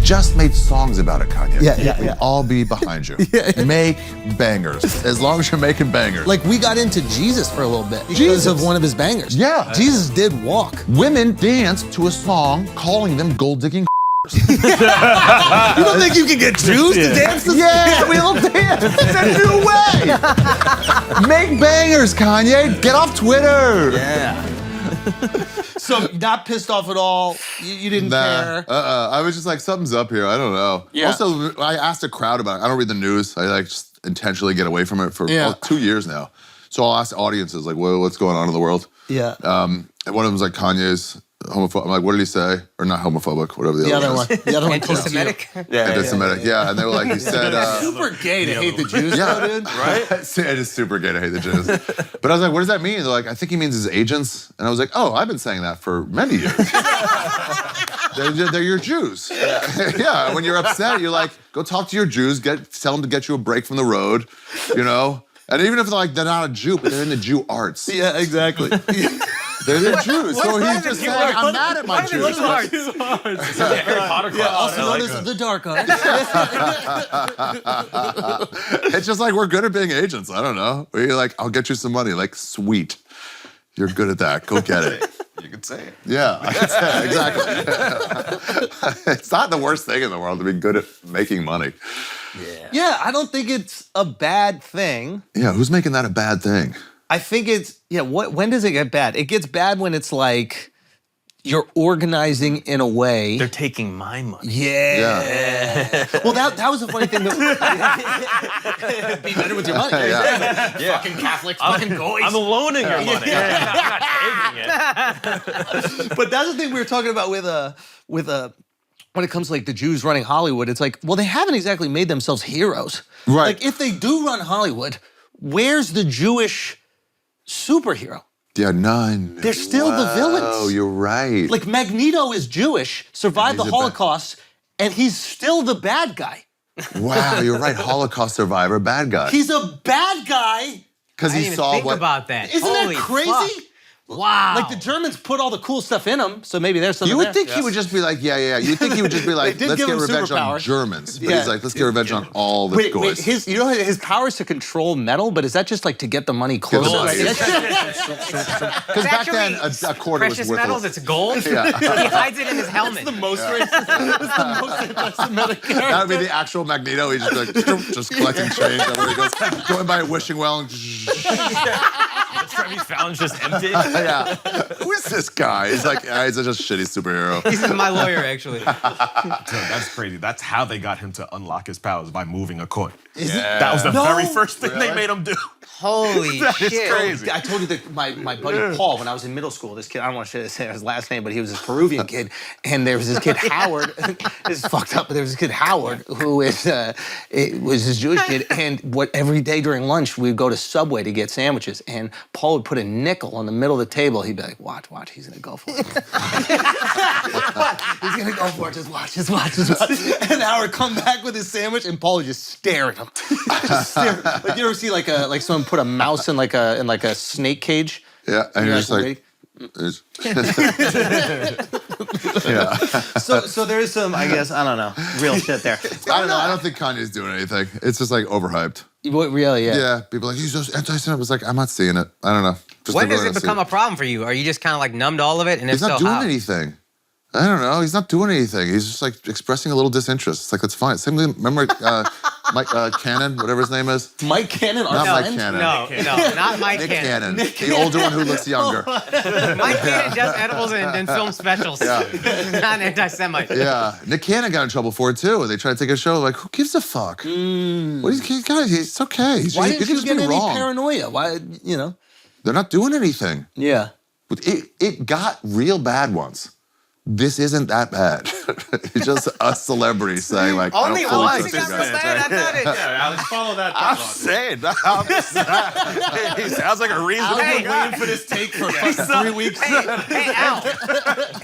just made songs about it, Kanye. Yeah. We'd all be behind you. Make bangers, as long as you're making bangers. Like, we got into Jesus for a little bit because of one of his bangers. Yeah. Jesus did walk. Women danced to a song calling them gold-digging. You don't think you can get Jews to dance this? Yeah, we'll dance. It's a new way. Make bangers, Kanye. Get off Twitter. Yeah. So, not pissed off at all? You didn't care? I was just like, something's up here. I don't know. Yeah. Also, I asked a crowd about it. I don't read the news. I like just intentionally get away from it for 2 years now. So I'll ask audiences like, what's going on in the world? Yeah. And one of them's like, Kanye's homophobic. I'm like, what did he say? Or not homophobic, whatever the other one is. The other one. Anti-Semitic? Anti-Semitic, yeah. And they were like, he said... super gay to hate the Jews, dude. Right? It is super gay to hate the Jews. But I was like, what does that mean? They're like, I think he means his agents. And I was like, oh, I've been saying that for many years. They're your Jews. Yeah, when you're upset, you're like, go talk to your Jews, tell them to get you a break from the road, you know? And even if they're not a Jew, but they're in the Jew arts. Yeah, exactly. They're the Jews. So he's just saying, I'm mad at my Jews. Harry Potter class. Also known as the dark arts. It's just like, we're good at being agents. I don't know. We're like, I'll get you some money. Like, sweet. You're good at that. Go get it. You could say it. Yeah, I can say it. Exactly. It's not the worst thing in the world to be good at making money. Yeah, I don't think it's a bad thing. Yeah, who's making that a bad thing? I think it's, when does it get bad? It gets bad when it's like, you're organizing in a way. They're taking my money. Yeah. Well, that was a funny thing. Be better with your money. Fucking Catholics, fucking goys. I'm loaning your money. I'm not taking it. But that's the thing we were talking about with when it comes to like the Jews running Hollywood. It's like, well, they haven't exactly made themselves heroes. Right. Like, if they do run Hollywood, where's the Jewish superhero? Yeah, none. They're still the villains. Oh, you're right. Like, Magneto is Jewish, survived the Holocaust, and he's still the bad guy. Wow, you're right. Holocaust survivor, bad guy. He's a bad guy. Because I he didn't even saw think what. about that. Isn't Holy that crazy? fuck. Wow. Like, the Germans put all the cool stuff in him, so maybe there's something You would there. think he would just be like, yeah. You would think he would just be like, did let's give get him revenge on superpowers. Germans. But Yeah. he's like, let's get revenge on all the Wait, goys. you know his power is to control metal, but is that just like to get the money closer? money. Because back then, a quarter was Precious worth metals, it's gold. Yeah. He hides it in his helmet. It's the most racist. It's the most anti-Semitic character. That would be the actual Magneto. He's just like, just collecting change everywhere he goes, going by a wishing well. And Trevi Fallon's just empty. yeah. Who is this guy? He's like, he's just a shitty superhero. He's my lawyer, actually. Dude, that's crazy. That's how they got him to unlock his powers, by moving a coin. That was the very first thing they made him do. Holy shit. It's crazy. I told you that my buddy Paul, when I was in middle school, this kid, I don't want to say his last name, but he was this Peruvian kid, and there was this kid, Howard, this is fucked up, but there was this kid, Howard, who was this Jewish kid, and every day during lunch, we'd go to Subway to get sandwiches, and Paul would put a nickel on the middle of the table. He'd be like, watch, he's gonna go for it. He's gonna go for it, just watch. And Howard come back with his sandwich, and Paul would just stare at him. Just stare. Like, you ever see like someone put a mouse in like a snake cage? Yeah, and you're just like, yeah. So there's some, I guess, I don't know, real shit there. I don't know. I don't think Kanye's doing anything. It's just like overhyped. What, really? Yeah. Yeah, people are like, he's just anti-Semitic. It's like, I'm not seeing it. I don't know. Just When never does it gonna see become a problem for you? Are you just kind of like numb to all of it? And He's if not so, doing how? anything. I don't know. He's not doing anything. He's just like expressing a little disinterest. It's like, that's fine. Same thing. Remember Mike Cannon, whatever his name is? Mike Cannon, our Not Mike friend? Cannon. No, not Mike Nick Cannon. Cannon. The older one who looks younger. Mike Cannon does edibles and film specials. Not an anti-Semite. Yeah. Nick Cannon got in trouble for it too. They tried to take a show. Like, who gives a fuck? What it's okay. Why didn't could you just get be any wrong. paranoia? Why, you know? They're not doing anything. Yeah. It got real bad once. This isn't that bad. It's just a celebrity saying like, Only I don't fully once it trust got these so guys. bad, I thought it. Yeah, Alex, follow that. I'm saying, he sounds like a reasonable Hey, guy. Waiting for this take for like 3 weeks. Hey, Al,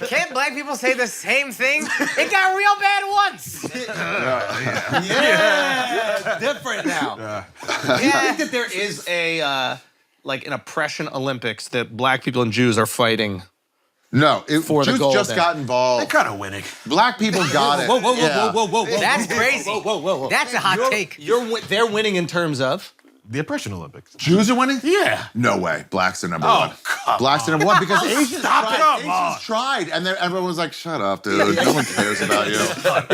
can't black people say the same thing? It got real bad once. Yeah, it's different now. Yeah. I think that there is a, like an oppression Olympics that black people and Jews are fighting No, For the Jews gold just then. got involved. Kind of winning. Black people got it. Whoa. That's crazy. Whoa. That's a hot take. They're winning in terms of. The oppression Olympics. Jews are winning? Yeah. No way. Blacks are number Oh, one. come Blacks are number one because Asians Stop it. tried. Come on. Asians tried, and then everyone was like, "Shut up, dude. No one cares about you."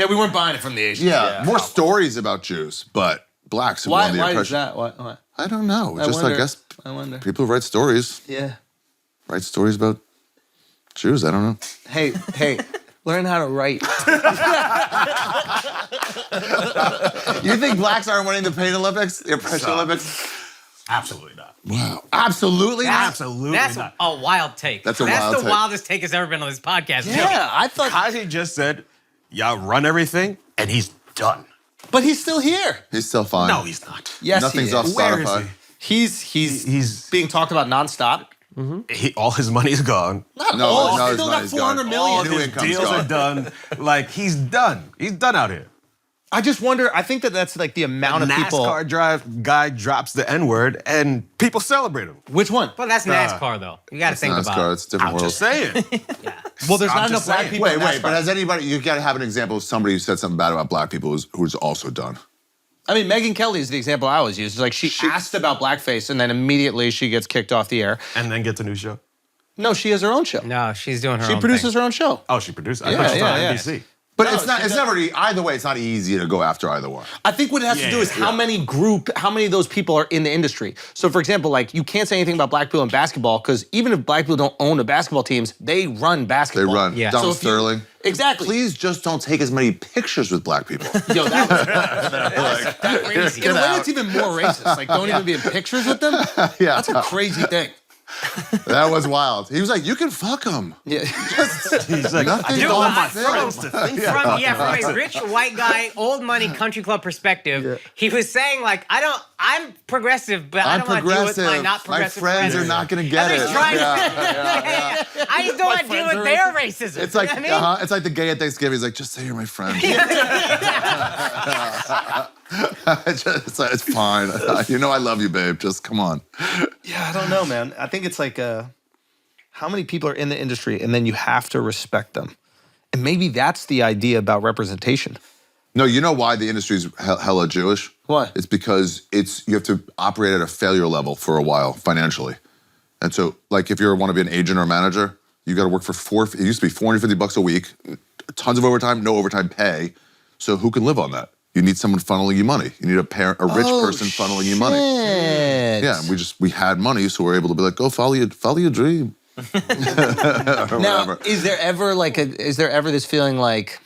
Yeah, we weren't buying it from the Asians. Yeah, more stories about Jews, but blacks have won the Why is oppression. that? Why? I don't know. I wonder. guess I wonder. people who write stories Yeah. write stories about Jews. I don't know. Hey, learn how to write. You think blacks aren't winning the Pain Olympics, the oppression Olympics? Absolutely not. Wow, absolutely not. Absolutely That's not. a wild take. That's a wild the take. wildest take has ever been on this podcast. Yeah, I thought. Kanye just said, y'all run everything. And he's done. But he's still here. He's still fine. No, he's not. Yes, Nothing's he off is. Where is Spotify. He's being talked about nonstop. All his money is gone. Not No, all. no, He's his still got money's gone. 400 All million. New his income's deals gone. are done. Like, he's done. He's done out here. I just wonder. I think that's like the amount of people. NASCAR drive guy drops the N-word and people celebrate him. Which one? Well, that's NASCAR, though. You got to think about NASCAR, it. it's a different I'm world. just saying. Well, there's I'm not enough just black saying. people. in Wait, NASCAR. but has anybody? You got to have an example of somebody who said something bad about black people who's also done. I mean, Megyn Kelly is the example I always use. It's like she asked about blackface and then immediately she gets kicked off the air. And then gets a new show. No, she has her own show. No, she's doing her She own produces thing. her own show. Oh, she produced. I Yeah, thought she was yeah, on yeah. NBC. But No, it's not. she It's does- never either way. It's not easy to go after either one. I think what it has to do is how many of those people are in the industry. So, for example, like you can't say anything about black people in basketball because even if black people don't own the basketball teams, they run They basketball. run. Yeah. Donald So if you- Sterling. Exactly. Please just don't take as many pictures with black people. Yo, that was crazy. In a way, it's even more racist. Like, don't even be in pictures with them. Yeah. That's a crazy thing. That was wild. He was like, "You can fuck him." Yeah. He's like, Nothing Dude, on I- film. From a rich white guy, old money country club perspective, he was saying like, I'm progressive, but I I'm don't want to deal with progressive. my not My progressive friends are not going to get it. I'm just trying to- Yeah. I just don't want to deal with their racism. It's like You know what I mean? it's like the gay at Thanksgiving. He's like, "Just say you're my friend." It's fine. You know I love you, babe. Just come on. Yeah, I don't know, man. I think it's like how many people are in the industry and then you have to respect them. And maybe that's the idea about representation. No, you know why the industry's hella Jewish? Why? It's because you have to operate at a failure level for a while financially. And so, like, if you want to be an agent or a manager, you got to work for it used to be $450 a week, tons of overtime, no overtime pay. So who can live on that? You need someone funneling you money. You need a rich person funneling you money. Shit. Yeah, we had money, so we're able to be like, go follow your dream. Or Now, whatever. is there ever this feeling like,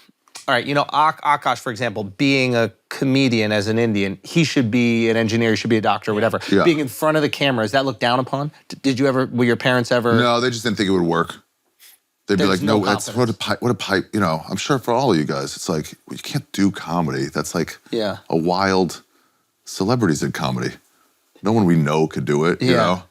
all right, you know, Akash, for example, being a comedian as an Indian, he should be an engineer, he should be a doctor, whatever. Yeah. Being in front of the camera, is that looked down upon? Were your parents ever? No, they just didn't think it would work. They'd be There's like, no no, that's what a pipe, you know, I'm sure for all of you guys, it's like, you can't do comedy. That's like Yeah. a wild, celebrities did comedy. No one we know could do it, you Yeah. know?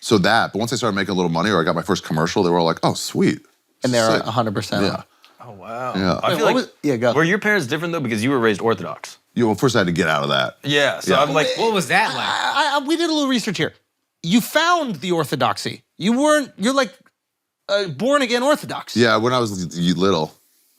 So but once I started making a little money or I got my first commercial, they were all like, oh, sweet. And they're Sick. 100%. Yeah. Oh, wow. Yeah. I feel What like, was- go. were your parents different, though? Because you were raised Orthodox. Well, first I had to get out of that. Yeah. So Yeah. I'm like, What was that like? We did a little research here. You found the orthodoxy. You're like born again Orthodox. Yeah, when I was little,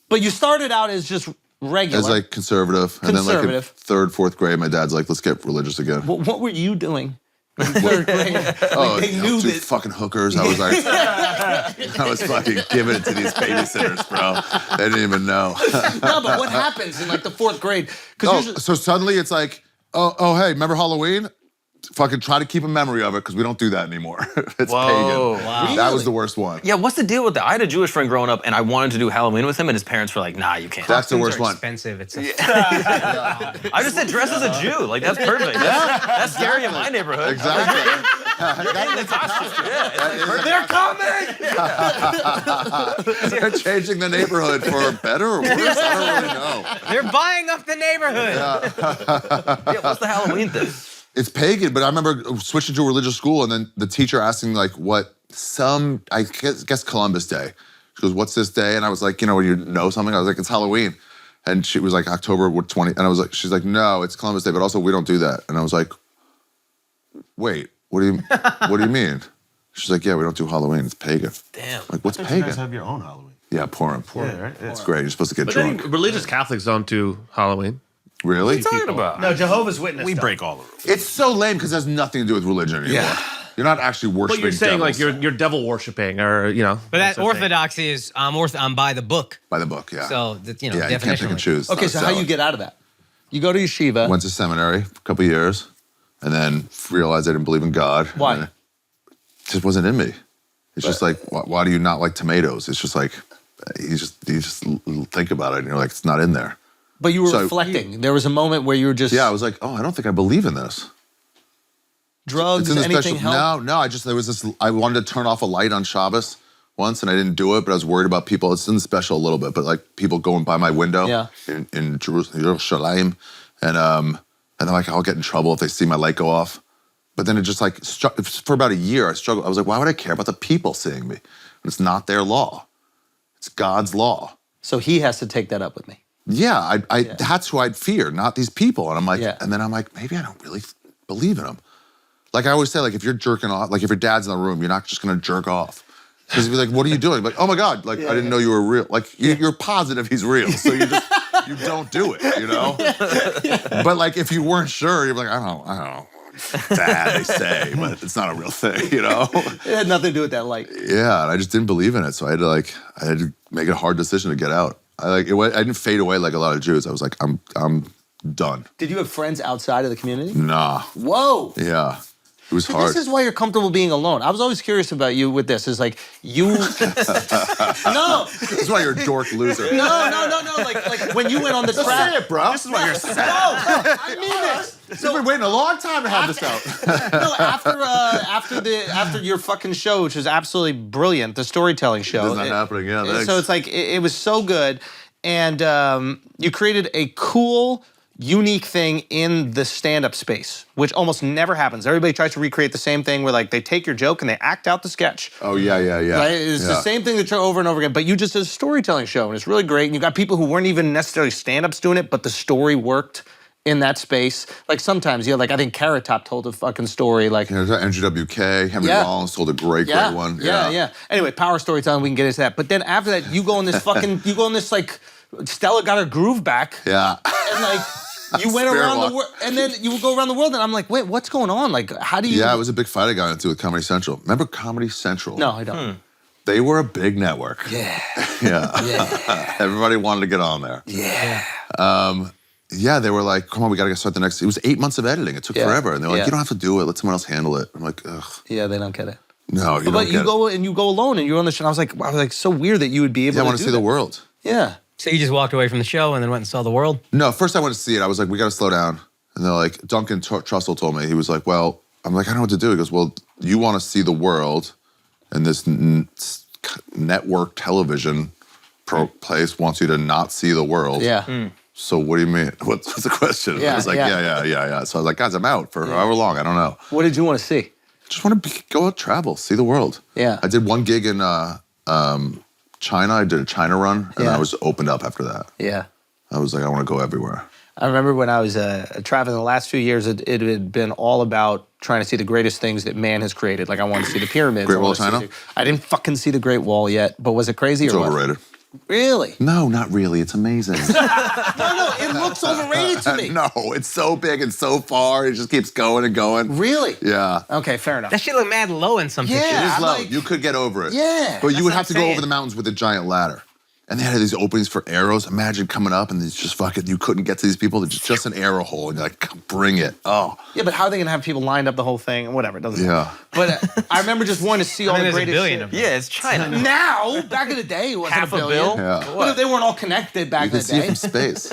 But you started out as just regular. as like conservative. And then like in Conservative. third, fourth grade, my dad's like, let's get religious again. What were you doing in third grade? Oh, they knew dude, that. fucking hookers. I was like, I was fucking giving it to these babysitters, bro. They didn't even know. No, but what happens in like the fourth grade? Oh, Because so suddenly it's like, oh, hey, remember Halloween? Fucking try to keep a memory of it because we don't do that anymore. It's Whoa. pagan. Wow. That was the worst one. yeah, what's the deal with that? I had a Jewish friend growing up, and I wanted to do Halloween with him, and his parents were like, nah, you can't. That's the Costumes worst are one. Expensive. It's I just said dress as a Jew. Like, that's perfect. That's scary in my neighborhood. Exactly. They're coming! They're changing the neighborhood for better or worse. I don't really know. They're buying up the neighborhood. Yeah, what's the Halloween thing? It's pagan, but I remember switching to a religious school and then the teacher asking like I guess Columbus Day. She goes, what's this day? And I was like, you know, when you know something, I was like, it's Halloween. And she was like, October 20. And I was like, she's like, no, it's Columbus Day, but also we don't do that. And I was like, wait, what do you mean? She's like, yeah, we don't do Halloween. It's pagan. Damn. Like, what's You pagan? guys have your own Halloween. Yeah, Purim. Yeah, right? It's great. You're supposed to get But drunk. then religious Catholics don't do Halloween. Really? What are you talking about? No, Jehovah's Witness. We stuff. break all the rules. It's so lame because it has nothing to do with religion anymore. Yeah. You're not actually But worshiping you're saying like devils. you're devil worshiping, or But that sort of thing. orthodoxy is I'm by the book. By the book, yeah. So that, you know, yeah, you can't pick and definitionally. choose. Okay, It's so not how you salad. get out of that? You go to yeshiva. Went to seminary for a couple of years, and then realized I didn't believe in God. Why? And it just wasn't in me. It's just like, why do you not like tomatoes? It's just like, you just think about it, and you're like, it's not in there. But you were So- reflecting. There was a moment where you were just Yeah, I was like, oh, I don't think I believe in this. drugs, It's in the anything special. help? No, there was this. I wanted to turn off a light on Shabbos once, and I didn't do it, but I was worried about people. It's in the special a little bit, but like people going by my window Yeah. in Jerusalem, and they're like, I'll get in trouble if they see my light go off. But then it just like for about a year, I struggled. I was like, why would I care about the people seeing me? It's not their law. It's God's law. So he has to take that up with me. Yeah, that's who I'd fear, not these people. And I'm like, Yeah. and then I'm like, maybe I don't really believe in them. Like I always say, like if you're jerking off, like if your dad's in the room, you're not just gonna jerk off. Because he'd be like, what are you doing? Like, oh my God, like I didn't know you were real. Like you're positive he's real, so you don't do it, you know? But like if you weren't sure, you're like, I don't know. Dad, they say, but it's not a real thing, you know? It had nothing to do with that light. Yeah, and I just didn't believe in it, so I had to make a hard decision to get out. I didn't fade away like a lot of Jews. I was like, I'm done. Did you have friends outside of the community? Nah. Whoa. Yeah. It was hard. This is why you're comfortable being alone. I was always curious about you with this. Is like you. No. This is why you're a dork loser. No. Like when you went on the track. Say it, bro. This is why you're sad. No, I mean this. You've been waiting a long time to have this out. No, after your fucking show, which was absolutely brilliant, the storytelling show. It's not happening, yeah, thanks. So it's like it was so good, and you created a cool, unique thing in the stand-up space, which almost never happens. Everybody tries to recreate the same thing, where like they take your joke and they act out the sketch. Oh, yeah. Right? It's the same thing they try over and over again, but you just did a storytelling show, and it's really great. And you got people who weren't even necessarily stand-ups doing it, but the story worked in that space. Like sometimes, like I think Carrot Top told a fucking story, like NGWK, Henry Yeah. Rollins told a great one. Yeah. Anyway, power storytelling, we can get into that. But then after that, you go on this like Stella got her groove back, Yeah. and like you went Spirit around walk. the world, and then you would go around the world, and I'm like, wait, what's going on? Like, how do you? Yeah, it was a big fight I got into with Comedy Central. Remember Comedy Central? No, I don't. They were a big network. Yeah. Yeah. Everybody wanted to get on there. Yeah. Yeah, they were like, come on, we got to start the next. It was 8 months of editing. It took Yeah. forever. And they're like, Yeah. you don't have to do it. Let someone else handle it. I'm like, ugh. Yeah, they don't get it. No, you But don't you get go it. and you go alone, and you're on the show. And I was like, so weird that you would be able Yeah, I to want to do see the that. world. Yeah. So you just walked away from the show and then went and saw the world? No, first I went to see it. I was like, we got to slow down. And they're like, Duncan Trussell told me, he was like, well, I'm like, I don't know what to do. He goes, well, you want to see the world, and this network television place wants you to not see the world. Yeah. So what do you mean? What's the question? Yeah, I was like, yeah. So I was like, guys, I'm out for however long. I don't know. What did you want to see? Just want to go out, travel, see the world. Yeah. I did one gig in China. I did a China run, and Yeah. I was opened up after that. Yeah. I was like, I want to go everywhere. I remember when I was traveling the last few years, it had been all about trying to see the greatest things that man has created. Like I wanted to see the pyramids. Great I Wall of wanted to see China? I didn't fucking see the Great Wall yet, but was it crazy It's or what? overrated. Really? No, not really. It's amazing. No, it looks overrated to me. No, it's so big and so far. It just keeps going and going. Really? Yeah. Okay, fair enough. That shit look mad low in some Yeah. pictures. It is I'm low. like- You could get over it. Yeah. But you would what have to I'm go saying. over the mountains with a giant ladder. And they had these openings for arrows. Imagine coming up and it's just fucking, you couldn't get to these people. It's just an arrow hole. And you're like, "Come, bring it. Oh. Yeah, but how are they gonna have people lined up the whole thing? Whatever, it doesn't matter. Yeah. But I remember just wanting to see all the there's a greatest billion shit. of them. Yeah, it's China. Now, back in the day, it wasn't Half a a billion. bill? Yeah. But they weren't all connected back You in can the see it day. from space.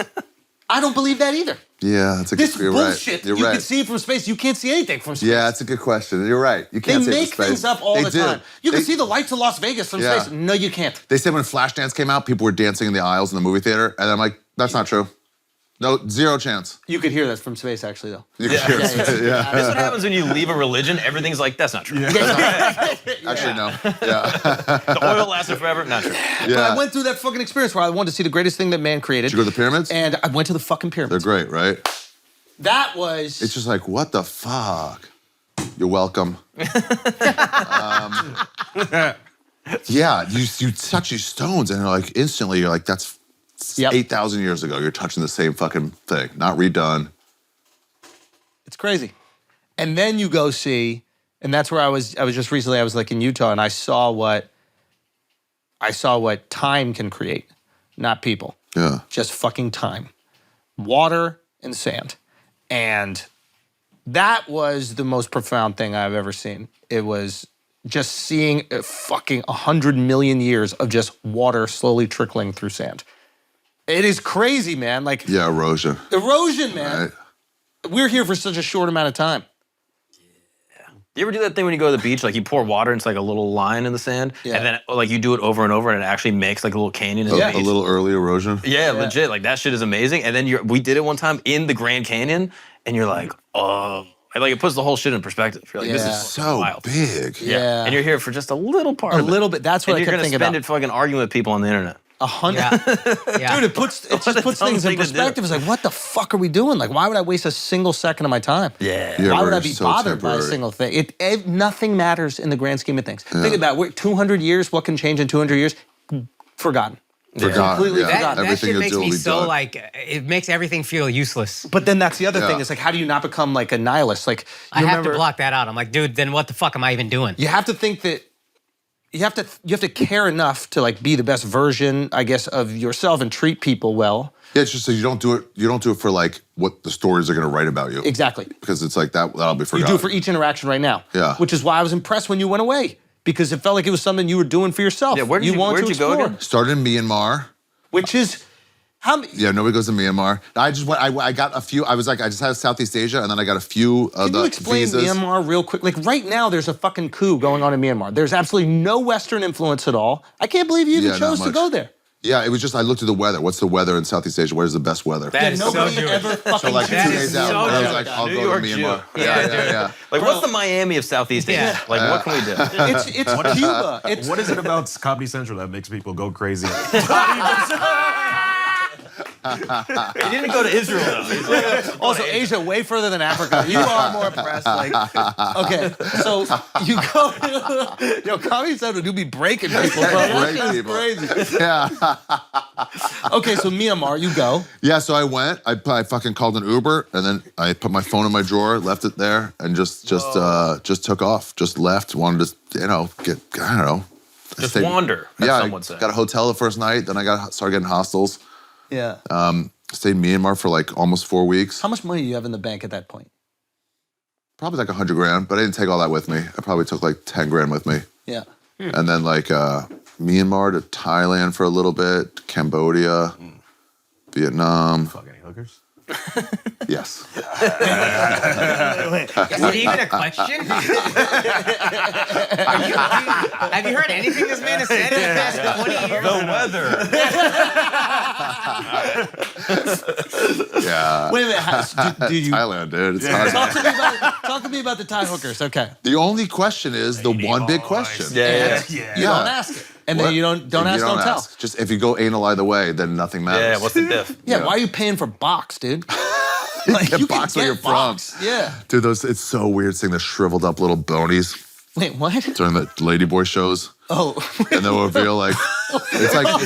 I don't believe that either. Yeah, that's a This good. You're bullshit. right. You're You right. can see it from space. You can't see anything from space. Yeah, that's a good question. You're right. You They can't see it from make space. things up all They the do. time. You can They- see the lights of Las Vegas from Yeah. space. No, you can't. They said when Flashdance came out, people were dancing in the aisles in the movie theater, and I'm like, that's not true. No, zero chance. You could hear that from space, actually, though. You can hear it. Yeah. That's what happens when you leave a religion. Everything's like, that's not true. Actually, no. Yeah. The oil lasted forever. Not true. But I went through that fucking experience where I wanted to see the greatest thing that man created. Did you go to the pyramids? And I went to the fucking They're pyramids. great, right? That was... It's just like, what the fuck? You're welcome. Yeah, you touch these stones and like instantly you're like, that's 8,000 years ago. You're touching the same fucking thing, not redone. It's crazy. And then you go see, and that's where I was just recently, I was like in Utah and I saw what time can create, not people. Yeah. Just fucking time. Water and sand. And that was the most profound thing I've ever seen. It was just seeing fucking 100 million years of just water slowly trickling through sand. It is crazy, man. Like erosion. Erosion, man. Right. We're here for such a short amount of time. You ever do that thing when you go to the beach, like you pour water into like a little line in the sand, and then like you do it over and over, and it actually makes like a little canyon in the beach? A little early erosion. Yeah, legit. Like that shit is amazing. And then we did it one time in the Grand Canyon, and you're like, oh, and like it puts the whole shit in perspective. You're like, this is so wild. big. Yeah. And you're here for just a little part. A of it. little bit. That's what And I you're kept gonna thinking spend about. it fucking arguing with people on the internet. 100. Yeah. Dude, it just puts dumb things in thing to do. perspective. It's like, what the fuck are we doing? Like, why would I waste a single second of my time? Yeah. Yeah, Why would we're I be so bothered by a temporary. single thing? Nothing matters in the grand scheme of things. Think about it. We're 200 years. What can change in 200 years? Forgotten. Forgotten. Completely Yeah. forgotten. That Everything shit you'll makes do me will be so done. like, it makes everything feel useless. But then that's the other thing. Yeah. It's like, how do you not become like a nihilist? Like, I you have remember, to block that out. I'm like, dude, then what the fuck am I even doing? you have to think that you have to care enough to like be the best version, I guess, of yourself and treat people well. Yeah, it's just so you don't do it. You don't do it for like what the stories are going to write about you. Exactly. Because it's like that'll be You forgotten. do it for each interaction right now. Yeah. Which is why I was impressed when you went away. Because it felt like it was something you were doing for yourself. Yeah, where'd you wanted go to explore. again? Started in Myanmar. Which is how many? Yeah, nobody goes to Myanmar. I just went. I got a few. I was like, I just had Southeast Asia, and then I got a few of Can the you explain visas. Myanmar real quick? Like right now, there's a fucking coup going on in Myanmar. There's absolutely no Western influence at all. I can't believe you even Yeah, not chose to much. go there. Yeah, it was just I looked at the weather. What's the weather in Southeast Asia? Where's the best weather? That is so Nobody Jewish. ever fucking So like 2 That days is out, so and I was Jewish. like, I'll New go York to Jew. Myanmar. Yeah, Like, what's the Miami of Southeast Asia? Yeah. Like, what can we do? It's Cuba. It's What is it about Comedy Central that makes people go crazy? He didn't go to Israel though. also Asia way further than Africa. You are more pressed. Like, okay, so you go. Yo, Comedy Central do be breaking people, bro. That Break shit is people. crazy. Yeah. Okay, so Myanmar, you go. Yeah, so I went. I fucking called an Uber, and then I put my phone in my drawer, left it there, and just took off. Just left. Wanted to, get. I don't know. Just wander, as Yeah, some I would say. got a hotel the first night. Then I started getting hostels. Yeah. Stayed in Myanmar for like almost 4 weeks. How much money do you have in the bank at that point? Probably like $100 grand, but I didn't take all that with me. I probably took like 10 grand with me. Yeah. And then like Myanmar to Thailand for a little bit, Cambodia, Vietnam. Fuck any hookers? Yes. Is it even a question? Have you heard anything this man has said in the past 20 years? The weather. Yeah. Wait a minute. Did you Thailand, dude. It's hard. talk to me about the Thai hookers? Okay. The only question is the one big question. Yeah. You Yeah. don't ask it, and then What? you don't ask, don't tell. Just if you go anal either way, then nothing matters. Yeah, what's the diff? Yeah. Why are you paying for box, dude? Like, Get you can box where get you're from. box. Yeah. Dude, it's so weird seeing the shriveled up little bonies Wait, what? during the Ladyboy shows. Oh. And they'll reveal like it's like Hold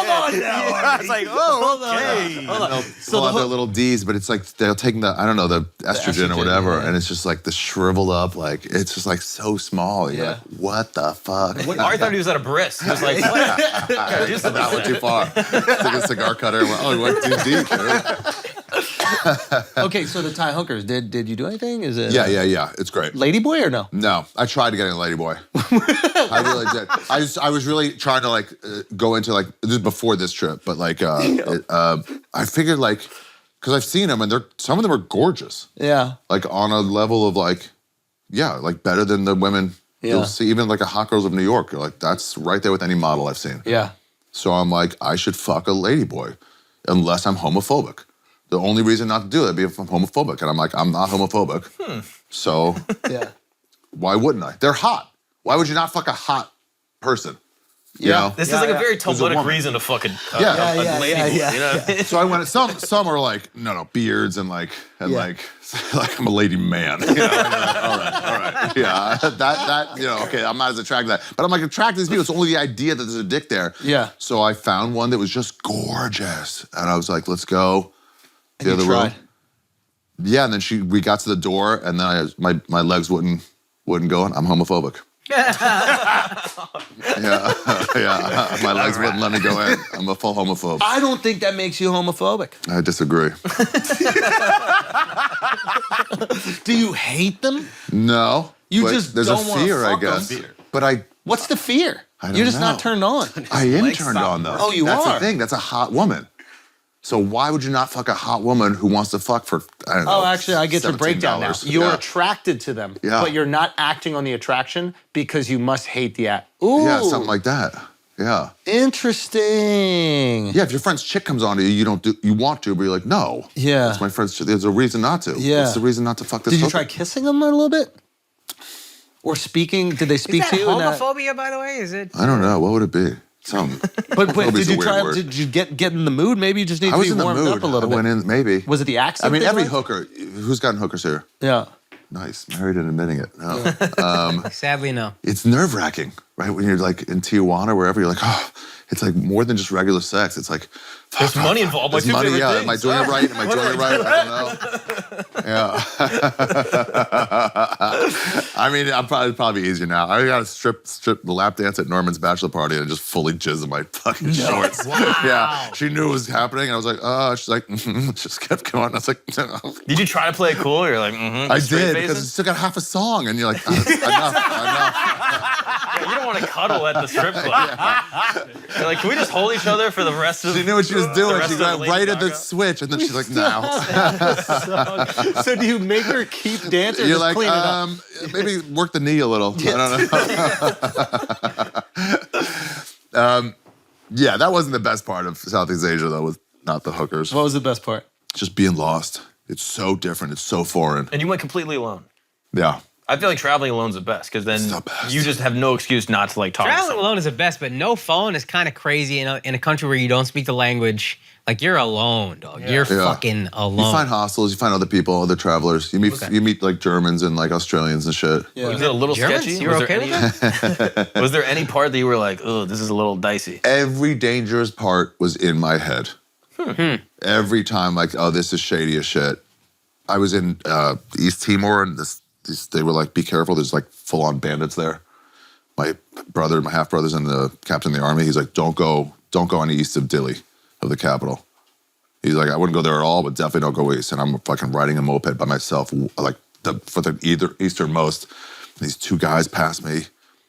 on now. It's like, they'll pull out their little D's, but it's like they're taking the the estrogen or whatever, yeah. and it's just like the shriveled up, like it's just like so small. You're Yeah. like, what the fuck? I thought he was at a bris. He was like, what? That went too far. Took a cigar cutter and went, it went too deep. Dude. Okay, so the Thai hookers, did you do anything? Is it Yeah. It's great. Ladyboy or no? No, I tried to get in Ladyboy. I really did. I was really trying to like go into like this is before this trip, but like I figured like because I've seen them and some of them are gorgeous, Yeah. like on a level of like better than the women you'll see, even like a Hot Girls of New York. You're like that's right there with any model I've seen. Yeah. So I'm like I should fuck a Ladyboy unless I'm homophobic. The only reason not to do it would be if I'm homophobic, and I'm like I'm not homophobic. So Yeah. why wouldn't I? They're hot. Why would you not fuck a hot person? You know? This is like a very a Talmudic woman. reason to fuck a Yeah. lady. You know? So I went. Some are like, no, beards and like I'm a lady man. You know? All right. Yeah, that okay. I'm not as attracted to that, but I'm like attracted to these people. It's only the idea that there's a dick there. Yeah. So I found one that was just gorgeous, and I was like, let's go. The other room. Yeah, and then we got to the door, and then my legs wouldn't go in. I'm homophobic. Yeah. My legs wouldn't let me go in. I'm a full homophobe. I don't think that makes you homophobic. I disagree. Do you hate them? No. You but just there's don't a wanna fear, I fuck 'em. guess. But What's the fear? don't You're just know. not turned on. I am turned on though. Oh, you That's are? the thing. That's a hot woman. So why would you not fuck a hot woman who wants to fuck for, I don't know. Oh, actually, I get your breakdown now. $17? You're attracted to them, Yeah. but you're not acting on the attraction because you must hate the act. Ooh. Yeah, something like that. Yeah. Interesting. Yeah, if your friend's chick comes on to you, you want to, but you're like, no. Yeah. That's my friend's chick. There's a reason not to. Yeah. What's the reason not to fuck this Did you hooker? try kissing them a little bit? Or speaking? Did they speak Is that to you? in that- homophobia, by the way? Is it? I don't know. What would it be? Something. But Phobia is did a you weird try? word. Did you get in the mood? Maybe you just need I was to in be the warmed mood. up a little I went bit. in, maybe. Was it the accent? I mean, they every liked? hooker. Who's gotten hookers here? Yeah. Nice. Married and admitting it. No. Sadly, no. It's nerve-wracking, right? When you're like in Tijuana, wherever, you're like, oh, it's like more than just regular sex. It's like, There's money involved. My there's two money, favorite yeah. things. Am I doing it right? Am I doing it right? I don't know. Yeah. I mean, I'm probably easier now. I got to strip the lap dance at Norman's bachelor party and just fully jizz in my fucking shorts. Wow. Yeah. She knew it was happening. And I was like, oh, she's like, just kept going. I was like, no. Did you try to play it cool? You're like, I did, because it's still got half a song. And you're like, enough. You don't want to cuddle at the strip club. You're like, can we just hold each other for the rest of? She knew what she was doing. rest She of got Lady right at the Gaga? switch, and then she's like, "Now." So do you make her keep dancing or You're just like, clean it up? maybe work the knee a little. I don't know. Yeah, that wasn't the best part of Southeast Asia, though. Was not the hookers. What was the best part? Just being lost. It's so different. It's so foreign. And you went completely alone. Yeah. I feel like traveling alone is the best because then It's the best. you just have no excuse not to like talk. to Traveling someone. alone is the best, but no phone is kind of crazy in a country where you don't speak the language. Like, you're alone, dog. You're fucking alone. You find hostels. You find other people, other travelers. You meet like Germans and like Australians and shit. Was it a little Germans? sketchy? You were Was okay there with that? Was there any part that you were like, oh, this is a little dicey? Every dangerous part was in my head. Every time, like, oh, this is shady as shit. I was in East Timor, and they were like, be careful, there's like full-on bandits there. My half-brother's in the captain of the army. He's like, don't go any east of Dili, of the capital. He's like, I wouldn't go there at all, but definitely don't go east. And I'm fucking riding a moped by myself, like for the easternmost. And these two guys pass me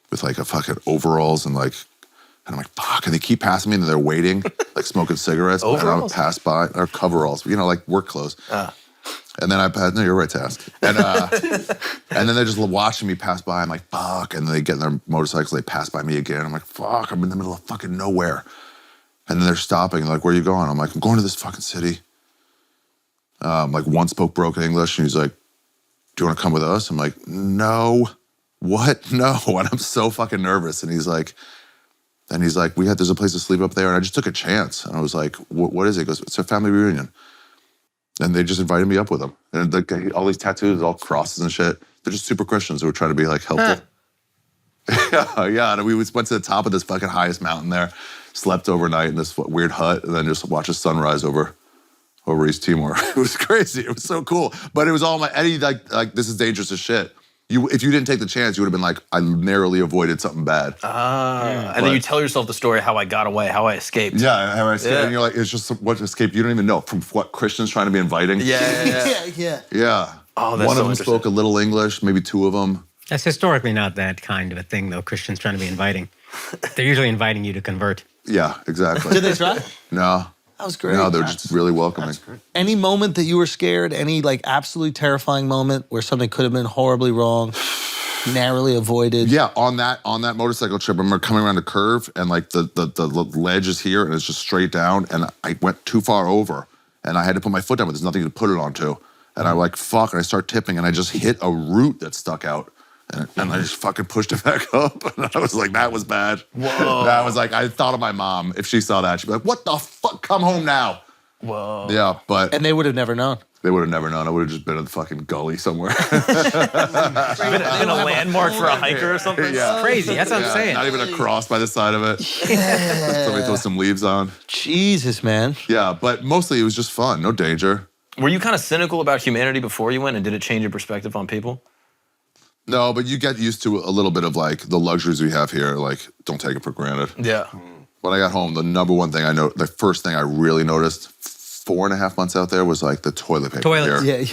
with like a fucking overalls and I'm like, fuck, and they keep passing me and they're waiting, like smoking cigarettes. And I Overalls? pass by, or coveralls, like work clothes. And then I passed, no, you're right to ask. And and then they're just watching me pass by. I'm like, fuck. And then they get in their motorcycles, they pass by me again. I'm like, fuck, I'm in the middle of fucking nowhere. And then they're stopping, like, where are you going? I'm like, I'm going to this fucking city. Like, one spoke broken English, and he's like, do you want to come with us? I'm like, no. What? No. And I'm so fucking nervous. And he's like, there's a place to sleep up there. And I just took a chance. And I was like, what is it? He goes, it's a family reunion. And they just invited me up with them. And all these tattoos, all crosses and shit. They're just super Christians who were trying to be like helpful. Yeah. And we went to the top of this fucking highest mountain there, slept overnight in this weird hut, and then just watched the sunrise over East Timor. It was crazy. It was so cool. But it was all Eddie, like this is dangerous as shit. If you didn't take the chance, you would have been like, I narrowly avoided something bad. And then you tell yourself the story how I got away, how I escaped. Yeah, how I escaped. Yeah. And you're like, it's just what escaped. You don't even know from what Christians trying to be inviting. Yeah. Yeah. Oh, that's One so of them spoke a little English, maybe two of them. That's historically not that kind of a thing, though. Christians trying to be inviting. They're usually inviting you to convert. Yeah, exactly. Did they try? No. That was great. No, they're just really welcoming. Any moment that you were scared, any like absolutely terrifying moment where something could have been horribly wrong, narrowly avoided? Yeah, on that motorcycle trip, I remember coming around a curve and like the ledge is here and it's just straight down and I went too far over and I had to put my foot down, but there's nothing to put it onto. And I like, fuck, and I start tipping and I just hit a root that stuck out. And I just fucking pushed it back up. And I was like, that was bad. Whoa. That was like, I thought of my mom. If she saw that, she'd be like, what the fuck? Come home now. Whoa. Yeah, but And they would have never known. they would have never known. I would have just been in the fucking gully somewhere. Been a landmark for a hiker or something? Yeah. Crazy. That's what I'm saying. Not even a cross by the side of it. Somebody throw some leaves on. Jesus, man. Yeah, but mostly it was just fun. No danger. Were you kind of cynical about humanity before you went, and did it change your perspective on people? No, but you get used to a little bit of like the luxuries we have here. Like, don't take it for granted. Yeah. When I got home, the number one thing the first thing I really noticed 4.5 months out there was like the toilet paper. Toilets. here. Yeah.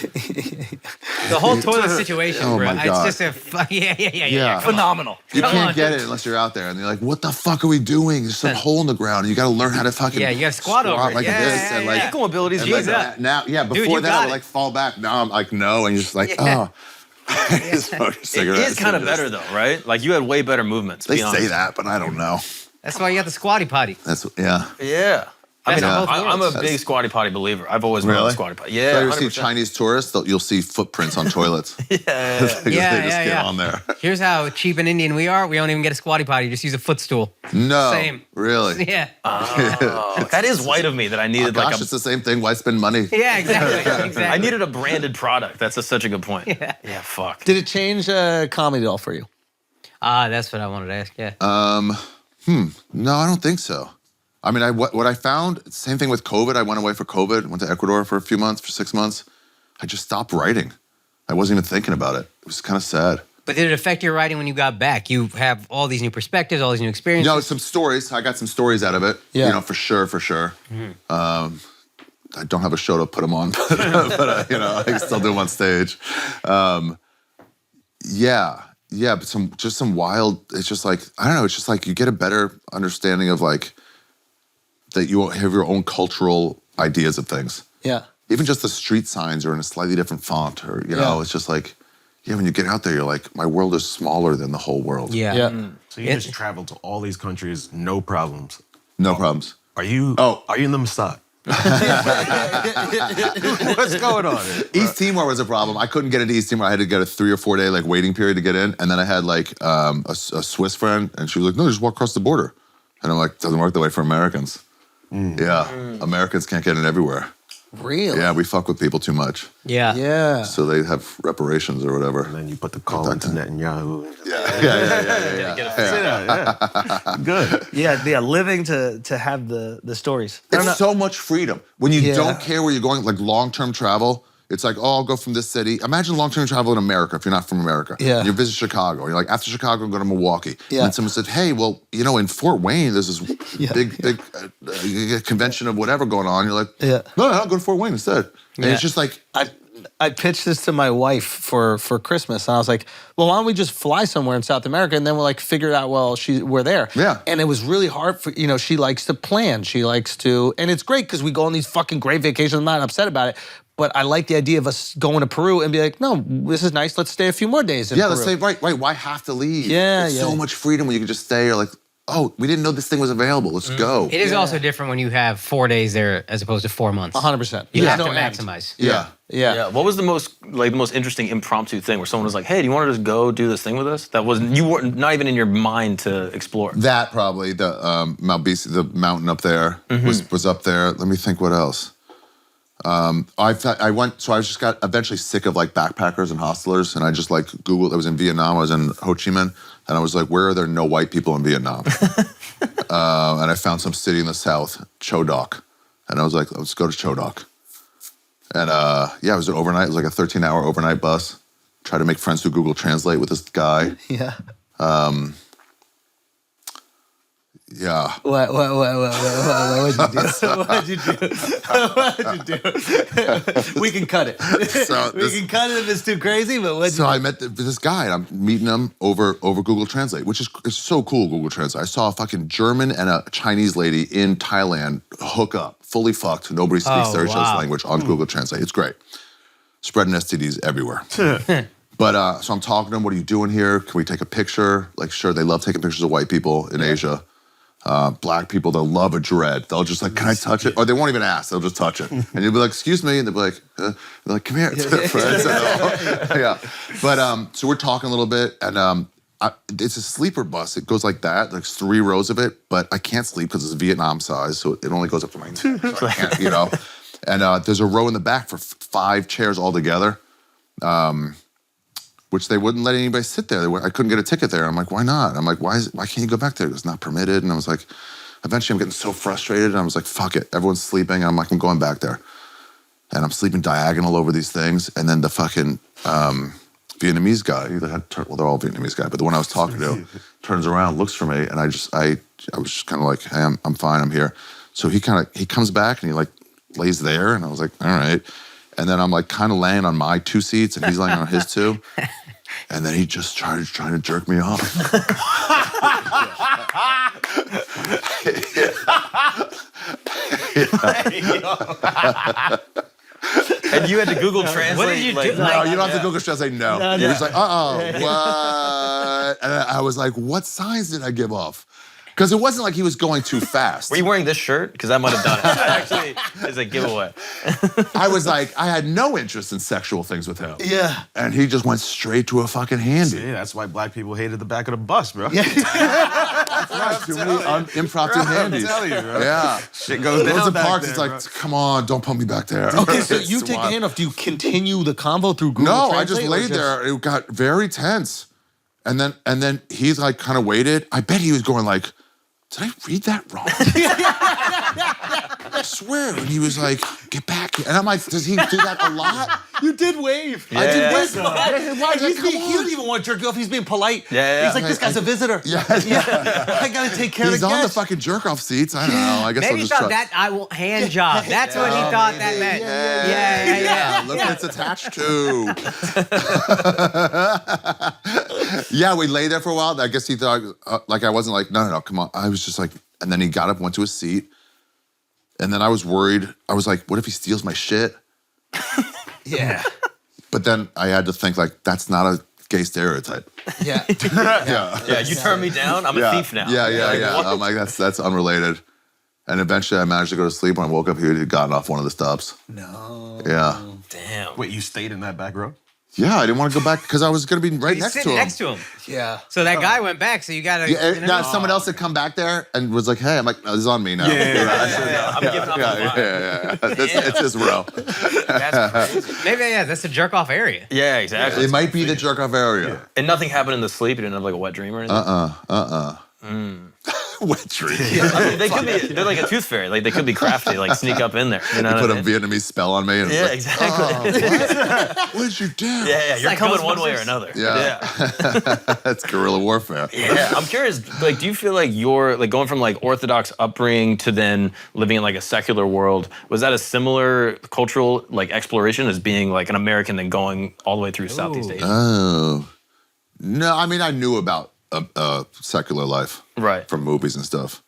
The whole toilet situation, Oh bro. my God. It's just a yeah. Yeah. Come on. Phenomenal. You Come can't on. get it unless you're out there. And you're like, what the fuck are we doing? There's some hole in the ground. And you got to learn how to fucking Yeah, you gotta squat over it. like Yeah, this. yeah, and yeah. like, Ankle mobility's and easy. like up. now, yeah, Dude, before you that, I got would it. like fall back. Now I'm like, no. And you're just like, Yeah. oh. Just smoke a It cigarette. is kind of better though, right? Like you had way better movements. They be say honest. that, but I don't know. That's why you got the squatty potty. That's, yeah. Yeah. I mean, That's both I'm a worlds. big squatty potty believer. I've always been a squatty potty. So Yeah, you see 100%. Chinese tourists, you'll see footprints on toilets. Yeah. Because they just get on there. Here's how cheap and Indian we are. We don't even get a squatty potty. Just use a footstool. No. Same. Really? Yeah. Oh, that is white of me that I needed Gosh, like it's the same thing. Why spend money? Yeah, exactly. I needed a branded product. That's such a good point. Yeah, fuck. Did it change comedy at all for you? That's what I wanted to ask. Yeah. No, I don't think so. I mean, what I found, same thing with COVID. I went away for COVID, went to Ecuador for a few months, for 6 months. I just stopped writing. I wasn't even thinking about it. It was kind of sad. But did it affect your writing when you got back? You have all these new perspectives, all these new experiences. You know, some stories. I got some stories out of it. Yeah. You know, for sure. I don't have a show to put them on, but you know, I can still do them on stage. Yeah, but some wild. It's just like, I don't know. It's just like you get a better understanding of like that you have your own cultural ideas of things. Yeah. Even just the street signs are in a slightly different font, or you know, it's just like, yeah. When you get out there, you're like, my world is smaller than the whole world. Yeah. Yeah. So you just travel to all these countries, no problems. No problems. Are you? Oh. Are you in the Mossad? What's going on? East Timor was a problem. I couldn't get into East Timor. I had to get a 3 or 4 day like waiting period to get in. And then I had like a Swiss friend, and she was like, "No, just walk across the border." And I'm like, "Doesn't work that way for Americans." Yeah, Americans can't get in everywhere. Really? Yeah, we fuck with people too much, Yeah. Yeah. so they have reparations or whatever. And then you put the call into Netanyahu. Good. Yeah, living to have the stories. It's so much freedom when you Yeah. don't care where you're going. Like long-term travel, it's like, oh, I'll go from this city. Imagine long-term travel in America if you're not from America. Yeah. And you visit Chicago. You're like, after Chicago, go to Milwaukee. Yeah. And then someone said, hey, well, you know, in Fort Wayne, there's this big convention of whatever going on. You're like, Yeah. no, I'll go to Fort Wayne instead. And Yeah. it's just like, I pitched this to my wife for Christmas, and I was like, "Well, why don't we just fly somewhere in South America, and then we'll like figure it out while we're there." Yeah. And it was really hard for she likes to plan, she likes to, and it's great because we go on these fucking great vacations. I'm not upset about it, but I like the idea of us going to Peru and be like, "No, this is nice. Let's stay a few more days." In yeah, Peru. let's say, right, why have to leave? Yeah, There's yeah. so much freedom when you can just stay. You're like, oh, we didn't know this thing was available. Let's go. It is also different when you have 4 days there as opposed to 4 months. 100%. You have to no end. maximize. Yeah. Yeah. What was the most interesting impromptu thing where someone was like, "Hey, do you want to just go do this thing with us?" That was you weren't not even in your mind to explore. That probably, the Mount Bisi, the mountain up there was up there. Let me think what else. I went, so I just got eventually sick of like backpackers and hostelers, and I just like Googled, I was in Vietnam, I was in Ho Chi Minh, and I was like, where are there no white people in Vietnam? And I found some city in the south, Cho Doc, and I was like, let's go to Cho Doc. And it was an overnight, it was like a 13-hour overnight bus. Tried to make friends through Google Translate with this guy. Yeah. Yeah. What would you do? What'd you do? What'd you do? We can cut it. So we can cut it if it's too crazy, but what'd So you I met this guy, and I'm meeting him over Google Translate, which is it's so cool, Google Translate. I saw a fucking German and a Chinese lady in Thailand hook up, fully fucked. Nobody speaks their each other's language on Google Translate. It's great. Spreading STDs everywhere. But so I'm talking to him, what are you doing here? Can we take a picture? Like, sure, they love taking pictures of white people in Asia. Black people, they'll love a dread. They'll just like, can I touch it? Or they won't even ask. They'll just touch it. And you'll be like, excuse me. And they'll be like, they're like, come here. Friends. Yeah. But so we're talking a little bit, and it's a sleeper bus. It goes like that, like 3 rows of it. But I can't sleep because it's Vietnam size, so it only goes up to my neck. So I can't, you know. And there's a row in the back for 5 chairs all together. Which they wouldn't let anybody sit there. I couldn't get a ticket there. I'm like, why not? I'm like, why can't you go back there? It's not permitted. And I was like, eventually I'm getting so frustrated. And I was like, fuck it. Everyone's sleeping. I'm like, I'm going back there. And I'm sleeping diagonal over these things. And then the fucking Vietnamese guy, well, they're all Vietnamese guy, but the one I was talking to turns around, looks for me. And I was just kind of like, hey, I'm fine. I'm here. So he comes back and he like lays there. And I was like, all right. And then I'm like kind of laying on my 2 seats and he's laying on his 2. And then he just started trying to jerk me off. And you had to Google Translate. What did you do? No, you don't have to Google Translate, no. He was like, what? And I was like, what signs did I give off? Because it wasn't like he was going too fast. Were you wearing this shirt? Because I might have done it. Actually, it's a giveaway. I was like, I had no interest in sexual things with him. Yeah. And he just went straight to a fucking handy. Yeah, that's why black people hated the back of the bus, bro. Too many impromptu handies. I'm telling you, bro. Yeah. Shit goes down Those are back parks, there, it's like, bro. come on, don't put me back there. Okay, so It's you take the wild. handoff. Do you continue the convo through Google No, Translate? I just or laid there. It got very tense. And then he's like kind of waited. I bet he was going like, did I read that wrong? I swear. And he was like, get back here. And I'm like, does he do that a lot? You did wave. I did wave. Why? He don't even want to jerk you off. He's being polite. Yeah. He's like, this guy's a visitor. Yeah. I gotta take care He's of on the guests. fucking jerk-off seats. I don't know. I guess Maybe I'll he just thought try. that I will hand job. That's what he thought that meant. Yeah. Look what it's attached to. Yeah, we lay there for a while. I guess he thought, like I wasn't like, no, come on. I was just like, and then he got up, went to his seat. And then I was worried. I was like, what if he steals my shit? Yeah. But then I had to think like, that's not a gay stereotype. Yeah. Yeah, you turned me down. I'm a thief now. Yeah. I'm like, that's unrelated. And eventually I managed to go to sleep. When I woke up, he had gotten off one of the stops. No. Yeah. Damn. Wait, you stayed in that back row? Yeah, I didn't want to go back because I was going to be right He's next to sitting him. next to him. Yeah. So that guy went back, so you gotta. Yeah, now someone else had come back there and was like, "Hey," I'm like, "No, this is on me now." I'm giving up on mine. Yeah. It's his row. That's crazy. Maybe that's a jerk off area. Yeah, exactly. It might be the jerk off area. And nothing happened in the sleep. You didn't have like a wet dream or anything. Wet dream. I mean, they could be. They're like a tooth fairy. Like they could be crafty. Like sneak up in there. You know Put what a I mean? Vietnamese spell on me. And Yeah, like, exactly. what? What did you do? Yeah. You're like coming one way or Ghostbusters. another. Yeah. That's guerrilla warfare. Yeah, I'm curious. Like, do you feel like you're like going from like Orthodox upbringing to then living in like a secular world? Was that a similar cultural like exploration as being like an American then going all the way through Southeast Asia? Oh. No, I mean, I knew about secular life Right. from movies and stuff.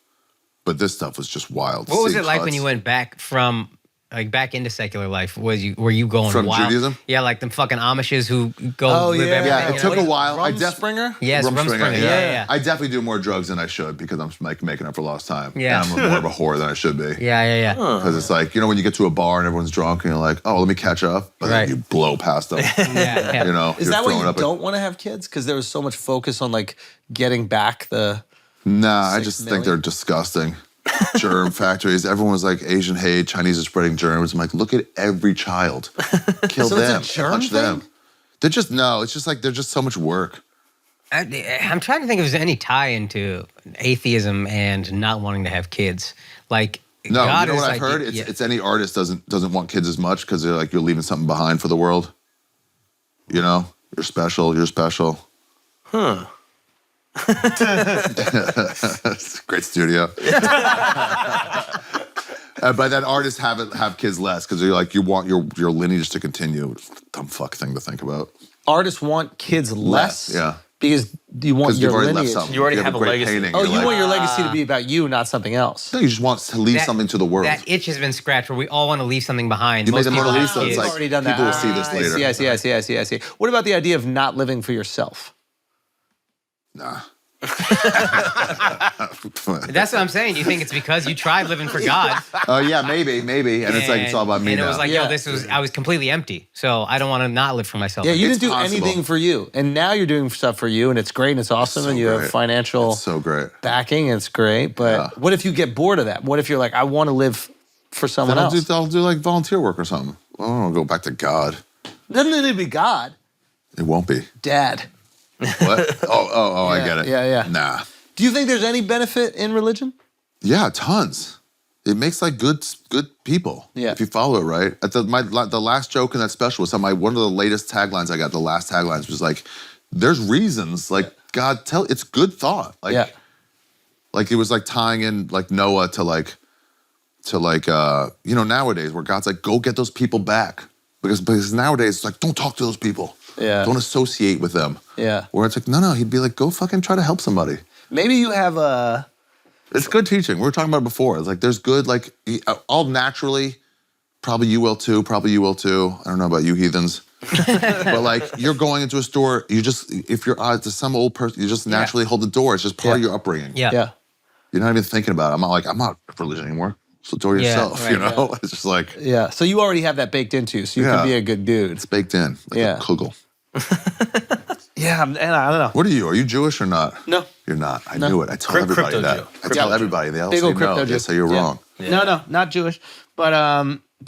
But this stuff was just wild. What was Seeing it like when cuts. you went back from back into secular life? Were you going From wild? Judaism? Yeah, like them fucking Amishes who go live everything. Yeah, it you took know? a while. Springer? Yes, Rumspringa. Yeah. I definitely do more drugs than I should because I'm like making up for lost time. Yeah. And I'm more of a whore than I should be. Yeah. Because it's like, you know, when you get to a bar and everyone's drunk and you're like, oh, let me catch up. But Right. then you blow past them. Yeah. You know, Is you're that why throwing you up don't want to have kids? Because there was so much focus on like getting back the. Nah, I 6 just million? think they're disgusting. Germ factories. Everyone was like, Asian hate, Chinese are spreading germs. I'm like, look at every child. Kill So it's a them. germ Punch thing? them. They're just, no, it's just like, they're just so much work. I'm trying to think if there's any tie into atheism and not wanting to have kids. Like, No, God you know is what I've like, heard? It's any artist doesn't want kids as much because they're like, you're leaving something behind for the world. You know? You're special. Huh. Great studio. But then artists have kids less because you're like, you want your lineage to continue. Dumb fuck thing to think about. Artists want kids less. Yeah. Because you want Because your you've already lineage. left something. You already have a great legacy. painting. Oh, You're you like, want your legacy to be about you, not something else. No, you just want to leave That- something to the world. that itch has been scratched where we all want to leave something behind. You made Most the Mona people have Lisa, it's kids. like, You've already done that. people will see this later. I see. What about the idea of not living for yourself? Nah. That's what I'm saying. You think it's because you tried living for God? Oh yeah, maybe. And it's like it's all about me and now. it was like, Yeah. I was completely empty. So I don't want to not live for myself. Yeah, you It's didn't do possible. anything for you, and now you're doing stuff for you, and it's great, and it's awesome, so and you have great. financial It's so great. backing, and it's great. But Yeah. what if you get bored of that? What if you're like, I want to live for someone Then else? I'll do like volunteer work or something. I don't want to go back to God. Doesn't it be God, It won't be. Dad? What? Oh, I Yeah, get it. yeah. Nah. Do you think there's any benefit in religion? Yeah, tons. It makes like good people. Yeah. If you follow it right. At the last joke in that special was one of the latest taglines I got. The last taglines was like, "There's reasons like God it's good thought." Like, Yeah. like it was like tying in like Noah to nowadays where God's like, go get those people back because nowadays it's like, don't talk to those people. Yeah. Don't associate with them. Yeah. Where it's like, no, he'd be like, go fucking try to help somebody. Maybe you have a. It's good teaching. We were talking about it before. It's like there's good, like all naturally. Probably you will too. I don't know about you heathens, but like you're going into a store. You just if you're to some old person, you just naturally hold the door. It's just part of your upbringing. Yeah. Yeah. You're not even thinking about it. I'm not religion anymore. So do it Yeah, yourself. right, You know, it's just like Yeah. So you already have that baked into you, so you Yeah. can be a good dude. it's baked in. Like Yeah. a kugel. Yeah, and I don't know. What are you? Are you Jewish or not? No. You're not. I knew it. I tell Crypto everybody that. Jew. I tell everybody. They all Big say old no. crypto They Jew. say you're Yeah. wrong. No, not Jewish. But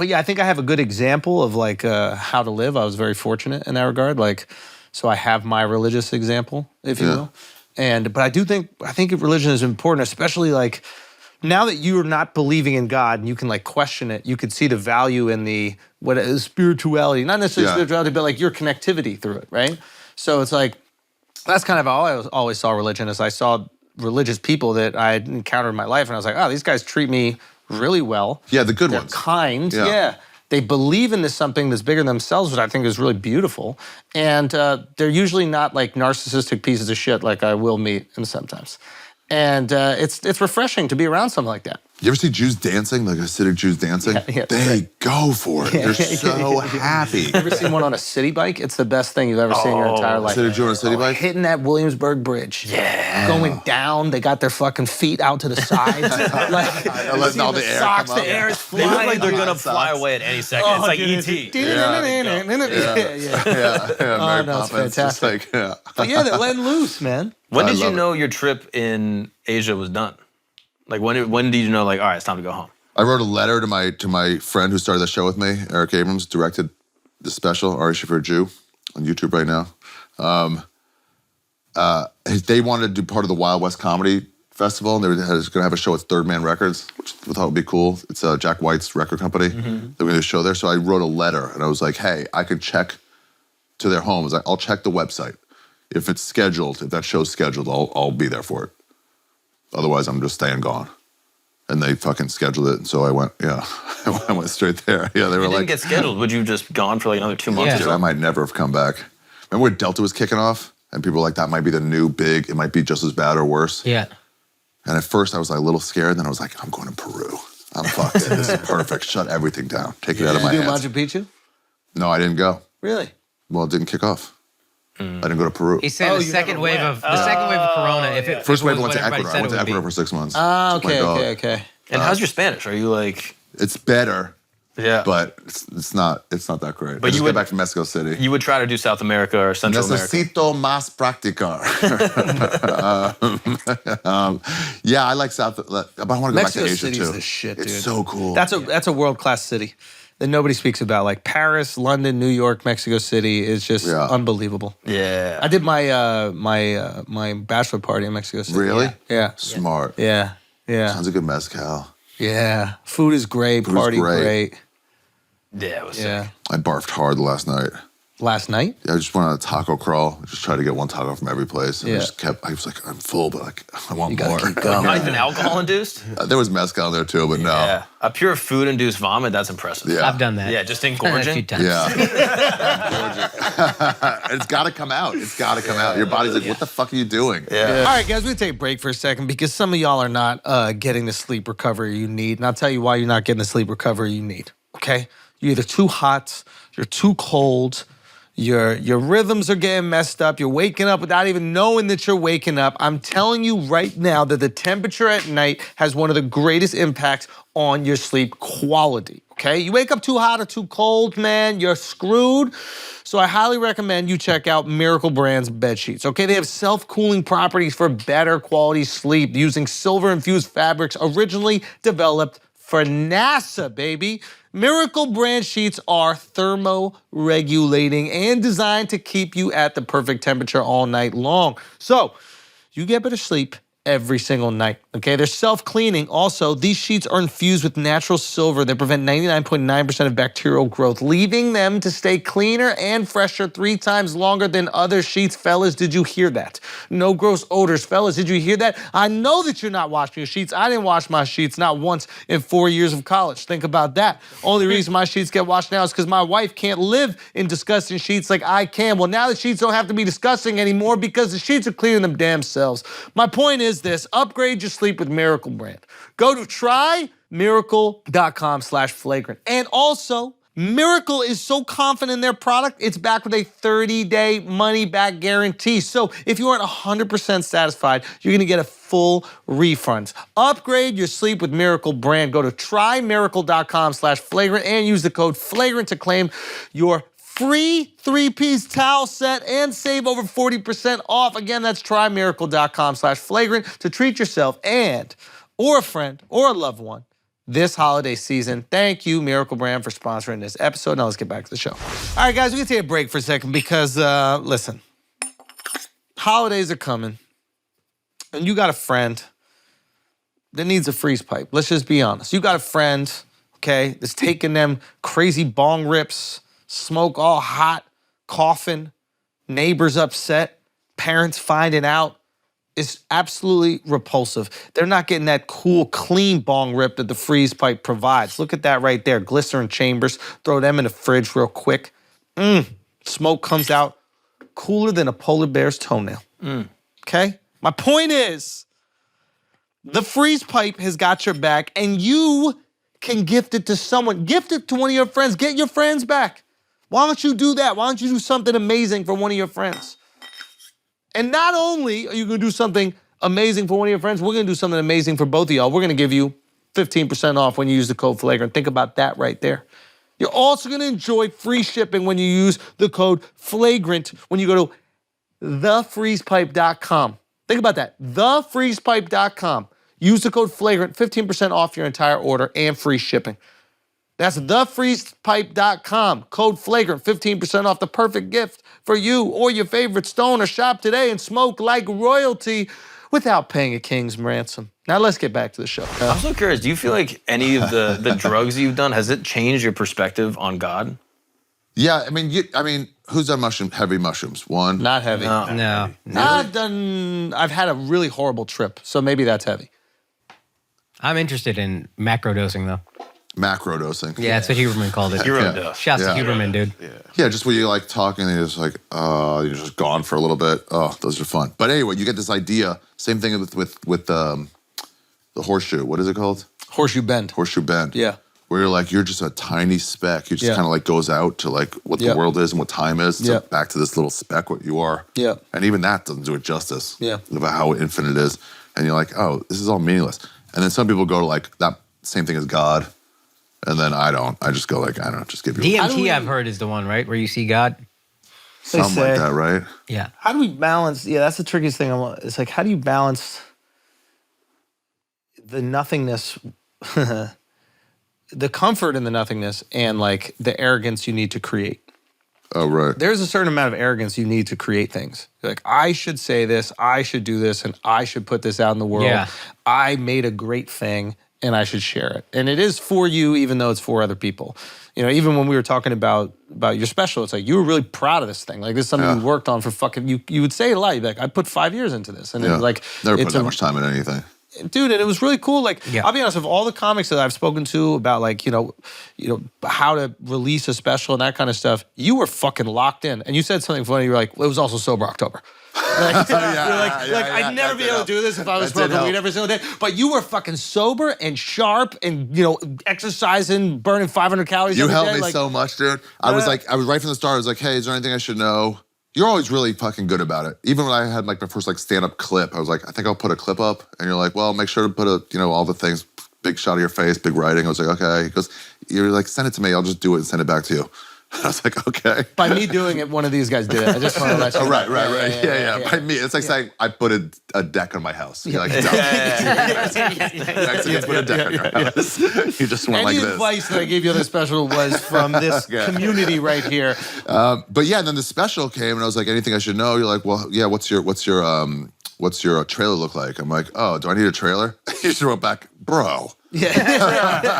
yeah, I think I have a good example of like how to live. I was very fortunate in that regard. Like, so I have my religious example, if you Yeah. will. But I think religion is important, especially like now that you're not believing in God and you can like question it, you could see the value in the what is spirituality, not necessarily Yeah. spirituality, but like your connectivity through it, right? So it's like that's kind of how I always saw religion. As I saw religious people that I had encountered in my life, and I was like, oh, these guys treat me really well. Yeah, the good They're ones. kind. Yeah. Yeah. They believe in this something that's bigger than themselves, which I think is really beautiful. And they're usually not like narcissistic pieces of shit like I will meet and sometimes. And it's refreshing to be around something like that. You ever see Jews dancing, like Hasidic Jews dancing? Yeah, They go for it. They're so happy. Ever seen one on a city bike? It's the best thing you've ever seen in your entire life. Hasidic Jew on a city bike? Hitting that Williamsburg Bridge. Yeah. Going down. They got their fucking feet out to the sides. Like, letting all the air socks, come up. the air is They look flying. like they're gonna Socks. fly away at any second. Oh, it's like dude, ET. Yeah. Yeah, Mary no, it's Poppins. Just fantastic. like, yeah. But yeah, they're letting loose, man. When I did you love it. know your trip in Asia was done? Like when did you know like all right, it's time to go home? I wrote a letter to my friend who started the show with me, Eric Abrams, directed the special, Ari Shaffir Jew, on YouTube right now. They wanted to do part of the Wild West Comedy Festival, and they were going to have a show at Third Man Records, which I thought would be cool. It's Jack White's record company. They were going to do a show there. So I wrote a letter, and I was like, hey, I could check to their home. I was like, I'll check the website. If it's scheduled, if that show's scheduled, I'll be there for it. Otherwise, I'm just staying gone. And they fucking scheduled it, and so I went, yeah. I went straight there. Yeah, they were You like, didn't get scheduled. Would you just gone for like another 2 months Yeah. or dude, I something? might never have come back. Remember when Delta was kicking off? And people were like, that might be the new big, it might be just as bad or worse. Yeah. And at first I was like a little scared, then I was like, I'm going to Peru. I'm fucking, this is perfect. Shut everything down. Take it out of my Did you do hands. Machu Picchu? No, I didn't go. Really? Well, it didn't kick off. I didn't go to Peru. He said Oh, the you second never wave went. of Corona. If it First if it wave, I was went to what everybody Ecuador. I said went to it would Ecuador be. for 6 months. Ah, Took my okay, dog. okay. And how's your Spanish? Are you like It's better, yeah? but it's not that great. But I just you got would- back from Mexico City. you would try to do South America or Central America. Necesito más practicar. Yeah, I like South, but I want to go Mexico back to Asia City's too. the shit, dude. It's so cool. That's a world-class city that nobody speaks about. Like Paris, London, New York, Mexico City is just Yeah. unbelievable. Yeah. I did my bachelor party in Mexico City. Really? Yeah. Smart. Yeah. Yeah. Tons of good mezcal. Yeah. Food is great. is Party great. great. Yeah, it was Yeah. sick. I barfed hard last night. Last night? Yeah, I just went on a taco crawl. Just tried to get one taco from every place. And Yeah. I was like, I'm full, but like, I want You gotta more. keep going. Not even alcohol induced? There was mezcal in there too, but no. Yeah. A pure food induced vomit, that's impressive. Yeah. I've done that. Yeah, just A few engorging. times. Yeah. It's got to come out. It's got to come out. Your body's like, what the fuck are you doing? Yeah. All right, guys, we're going to take a break for a second because some of y'all are not getting the sleep recovery you need. And I'll tell you why you're not getting the sleep recovery you need, okay? You're either too hot, you're too cold, Your rhythms are getting messed up. You're waking up without even knowing that you're waking up. I'm telling you right now that the temperature at night has one of the greatest impacts on your sleep quality, okay? You wake up too hot or too cold, man, you're screwed. So I highly recommend you check out Miracle Brand's bed sheets, okay? They have self-cooling properties for better quality sleep using silver-infused fabrics originally developed for NASA, baby. Miracle Brand sheets are thermoregulating and designed to keep you at the perfect temperature all night long. So you get better sleep every single night, okay? They're self-cleaning. Also, these sheets are infused with natural silver that prevent 99.9% of bacterial growth, leaving them to stay cleaner and fresher 3 times longer than other sheets. Fellas, did you hear that? No gross odors. Fellas, did you hear that? I know that you're not washing your sheets. I didn't wash my sheets not once in 4 years of college. Think about that. Only reason my sheets get washed now is because my wife can't live in disgusting sheets like I can. Well, now the sheets don't have to be disgusting anymore because the sheets are cleaning them damn selves. My point is this: upgrade your sleep with Miracle Brand. Go to trymiracle.com/flagrant. And also, Miracle is so confident in their product, it's backed with a 30-day money-back guarantee. So if you aren't 100% satisfied, you're gonna get a full refund. Upgrade your sleep with Miracle Brand. Go to trymiracle.com/flagrant and use the code flagrant to claim your free 3-piece towel set and save over 40% off. Again, that's trymiracle.com/flagrant to treat yourself and or a friend or a loved one this holiday season. Thank you, Miracle Brand, for sponsoring this episode. Now let's get back to the show. All right, guys, we can take a break for a second because, listen, holidays are coming and you got a friend that needs a freeze pipe. Let's just be honest. You got a friend, okay, that's taking them crazy bong rips, smoke all hot, coughing, neighbors upset, parents finding out. It's absolutely repulsive. They're not getting that cool, clean bong rip that the freeze pipe provides. Look at that right there, glycerin chambers. Throw them in the fridge real quick. Smoke comes out cooler than a polar bear's toenail. Okay? My point is, the freeze pipe has got your back and you can gift it to someone. Gift it to one of your friends. Get your friends back. Why don't you do that? Why don't you do something amazing for one of your friends? And not only are you gonna do something amazing for one of your friends, we're gonna do something amazing for both of y'all. We're gonna give you 15% off when you use the code Flagrant. Think about that right there. You're also gonna enjoy free shipping when you use the code Flagrant when you go to thefreezepipe.com. Think about that, thefreezepipe.com. Use the code Flagrant, 15% off your entire order and free shipping. That's thefreezepipe.com. Code Flagrant, 15% off, the perfect gift for you or your favorite stoner. Shop today and smoke like royalty without paying a king's ransom. Now let's get back to the show. I'm so curious, do you feel like any of the drugs you've done, has it changed your perspective on God? Yeah, I mean, who's done heavy mushrooms? One? Not heavy. No. I've had a really horrible trip, so maybe that's heavy. I'm interested in macro dosing though. Macro dosing. Yeah, that's what Huberman called it. Huberman. Shouts to Huberman, dude. Yeah, just when you like talking and you're just like, you're just gone for a little bit. Oh, those are fun. But anyway, you get this idea. Same thing with the horseshoe. What is it called? Horseshoe Bend. Horseshoe Bend. Yeah. Where you're like, you're just a tiny speck. You just kind of like goes out to like what the world is and what time is. It's like back to this little speck what you are. Yeah. And even that doesn't do it justice. Yeah. About how infinite it is. And you're like, oh, this is all meaningless. And then some people go to like that same thing as God. And then I don't. I just go like, I don't know, just give you DMT, I've heard, is the one, right? Where you see God. something like that, right? Yeah. How do we balance? Yeah, that's the trickiest thing. It's like, how do you balance the nothingness, the comfort in the nothingness, and like the arrogance you need to create? Oh, right. There's a certain amount of arrogance you need to create things. Like, I should say this, I should do this, and I should put this out in the world. Yeah. I made a great thing, and I should share it. And it is for you, even though it's for other people. You know, even when we were talking about your special, it's like, you were really proud of this thing. Like, this is something you worked on for fucking, you would say it a lot. You'd be like, I put 5 years into this. And it's like, never put that much time in anything. Dude, and it was really cool. Like, I'll be honest, of all the comics that I've spoken to about like, you know, how to release a special and that kind of stuff, you were fucking locked in. And you said something funny. You were like, it was also Sober October. Like, I'd never be able to do this if I was smoking weed every single day. But you were fucking sober and sharp and, you know, exercising, burning 500 calories You every helped day. me Like, so much, dude. I was right from the start, I was like, hey, is there anything I should know? You're always really fucking good about it. Even when I had like my first like stand-up clip, I was like, I think I'll put a clip up. And you're like, well, make sure to put all the things, big shot of your face, big writing. I was like, okay. He goes, you're like, send it to me. I'll just do it and send it back to you. I was like, okay. by me doing it, one of these guys did it. I just want to let you know. Right. Yeah. By me, it's like saying I put a deck on my house. You're like, no. You put a deck on your house. You just went like Any this. advice that I gave you on the special was from this community right here. But yeah, then the special came, and I was like, anything I should know? You're like, well, yeah. What's your trailer look like? I'm like, oh, do I need a trailer? You just wrote back, bro. Yeah.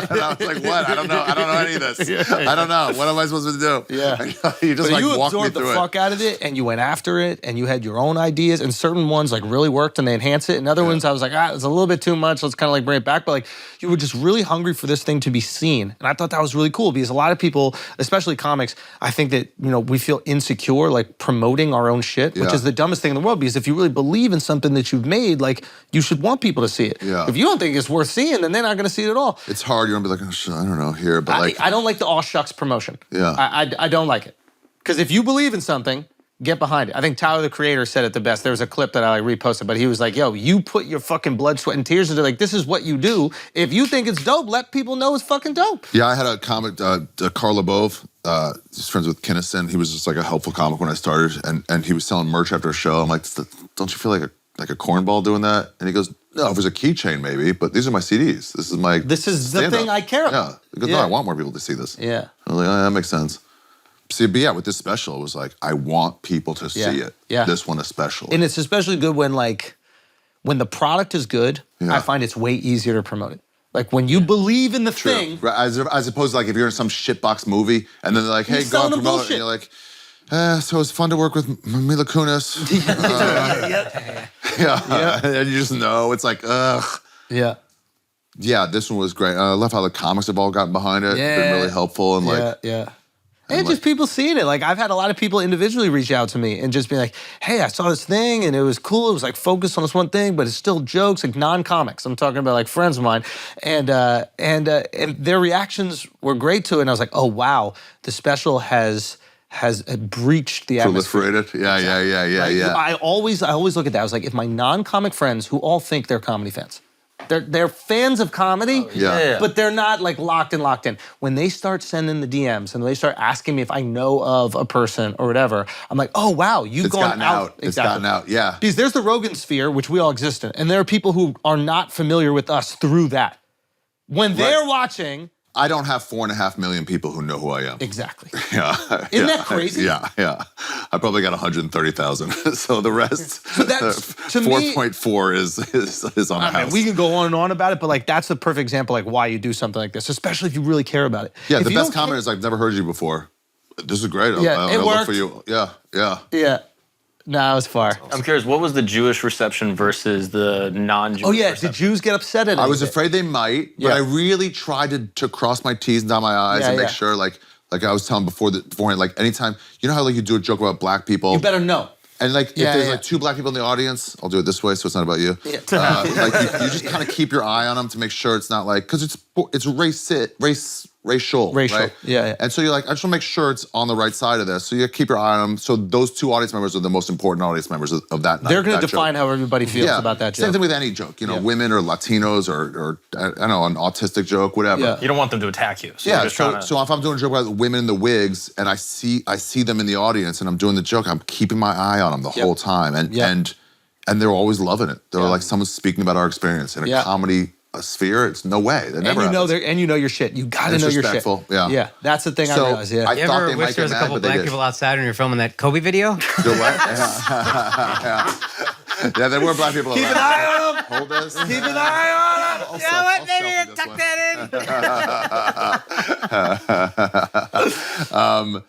And I was like, what? I don't know any of this. I don't know. What am I supposed to do? Yeah. You just But you walked me absorbed the through fuck out of it, and you went after it, and you had your own ideas, and certain ones like really worked and they enhanced it, and other ones I was like, it's a little bit too much. Let's kind of like bring it back. But like you were just really hungry for this thing to be seen, and I thought that was really cool because a lot of people, especially comics, I think that we feel insecure like promoting our own shit, which is the dumbest thing in the world. Because if you really believe in something that you've made, like you should want people to see it. Yeah. If you don't think it's worth seeing, then they're not going to see it at all. It's hard. You're gonna be like, oh, shit, I don't know here, but like, I don't like the all shucks promotion. Yeah. I don't like it. Because if you believe in something, get behind it. I think Tyler, the Creator, said it the best. There was a clip that I like reposted, but he was like, yo, you put your fucking blood, sweat, and tears into like, this is what you do. If you think it's dope, let people know it's fucking dope. yeah, I had a comic, Carl LeBove, he's friends with Kinnison. He was just like a helpful comic when I started, and he was selling merch after a show. I'm like, don't you feel like a cornball doing that? And he goes, no, if it was a keychain maybe, but these are my CDs. This is the thing I care about. Yeah. He goes, no, I want more people to see this. Yeah. I was like, oh, that makes sense. See, but yeah, with this special, it was like, I want people to see it. Yeah. This one is special. And it's especially good when the product is good, I find it's way easier to promote it. Like when you believe in the thing. Right, as opposed to like if you're in some shitbox movie and then they're like, hey, You're go selling and them promote it. bullshit. And you're like, so it's fun to work with Mila Kunis. Yeah. And you just know, it's like, ugh. Yeah. Yeah, this one was great. I love how the comics have all gotten behind it. Yeah. Been really helpful and like. Yeah. And just people seeing it. Like I've had a lot of people individually reach out to me and just be like, hey, I saw this thing and it was cool. It was like focused on this one thing, but it's still jokes, like non-comics. I'm talking about like friends of mine. And their reactions were great to it. And I was like, oh wow, the special has breached the atmosphere. Proliferated. Yeah. I always look at that. I was like, if my non-comic friends who all think they're comedy fans, they're fans of comedy, but they're not like locked in. When they start sending the DMs and they start asking me if I know of a person or whatever, I'm like, oh wow, you've gone out. It's gotten out, yeah. Because there's the Rogan sphere, which we all exist in, and there are people who are not familiar with us through that. When they're watching, I don't have 4.5 million people who know who I am. exactly. Yeah. Isn't that crazy? Yeah. I probably got 130,000. So the rest, So that's, to me, 4.4 is on the house. we can go on and on about it, but like that's the perfect example, like why you do something like this, especially if you really care about it. Yeah, If the you best don't comment is, I've never heard you before. This is great. Yeah, I'll it look worked. for you. Yeah. Yeah. No, it was far. I'm curious, what was the Jewish reception versus the non-Jewish Oh yeah, reception? did Jews get upset at it? I was afraid they might, but Yeah. I really tried to cross my T's and dot my I's and make sure, like I was telling beforehand, like anytime, you know how like you do a joke about black people? You better know. And like if there's like 2 black people in the audience, I'll do it this way so it's not about you. Yeah. Like you just kind of keep your eye on them to make sure it's not like, because it's racial, right? Yeah. And so you're like, I just want to make sure it's on the right side of this. So you keep your eye on them. So those 2 audience members are the most important audience members of that night. They're going to that define joke. how everybody feels about that joke. Same thing with any joke, women or Latinos or I don't know, an autistic joke, whatever. Yeah. You don't want them to attack you. So Yeah, you're just trying to... so if I'm doing a joke about women in the wigs and I see them in the audience and I'm doing the joke, I'm keeping my eye on them the whole time. And they're always loving it. They're like, someone's speaking about our experience in a comedy sphere. It's no way. That never happens. And you know your shit. You got to know your shit. Respectful, yeah. Yeah, that's the thing I So, realized, yeah. I You thought ever they wish might there was get a mad, couple but they black did. people outside when you're filming that Kobe video? The what? Yeah, there were black people around. Keep an eye on them. Hold this. Keep an eye on them. You know what? Maybe tuck that in.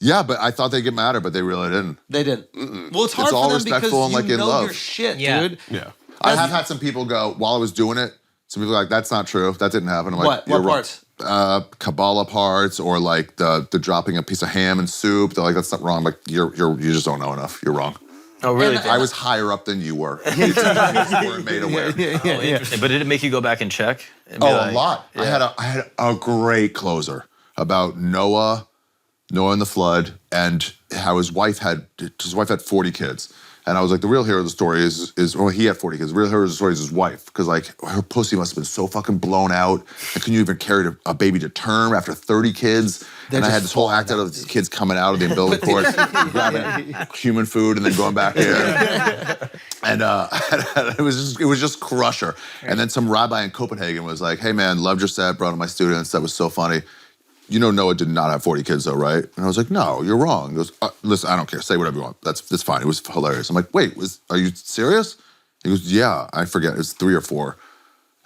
Yeah, but I thought they'd get madder, but they really didn't. They didn't. Well, it's hard It's all for them because respectful and, you like, in know love. your shit, Yeah. dude. Yeah. I have had some people go, while I was doing it, some people are like, that's not true. That didn't happen. I'm like, What? you're What wrong. parts? Kabbalah parts, or like the dropping a piece of ham in soup. They're like, that's not wrong. I'm like, you just don't know enough. You're wrong. Oh, really? I was higher up than you were. You weren't made aware. Interesting. But did it make you go back and check? And be Oh, like, a lot. yeah. I had a great closer about Noah and the flood, and how his wife had 40 kids. And I was like, the real hero of the story is he had 40 kids. The real hero of the story is his wife, because like her pussy must have been so fucking blown out. And couldn't you even carry a baby to term after 30 kids? And I had this whole act out of these kids coming out of the umbilical cord, grabbing human food and then going back in. And it was just crusher. And then some rabbi in Copenhagen was like, hey man, loved your set, brought in my students. That was so funny. You know Noah did not have 40 kids though, right? And I was like, no, you're wrong. He goes, listen, I don't care. Say whatever you want. That's fine. It was hilarious. I'm like, wait, are you serious? He goes, yeah, I forget. It's 3 or 4.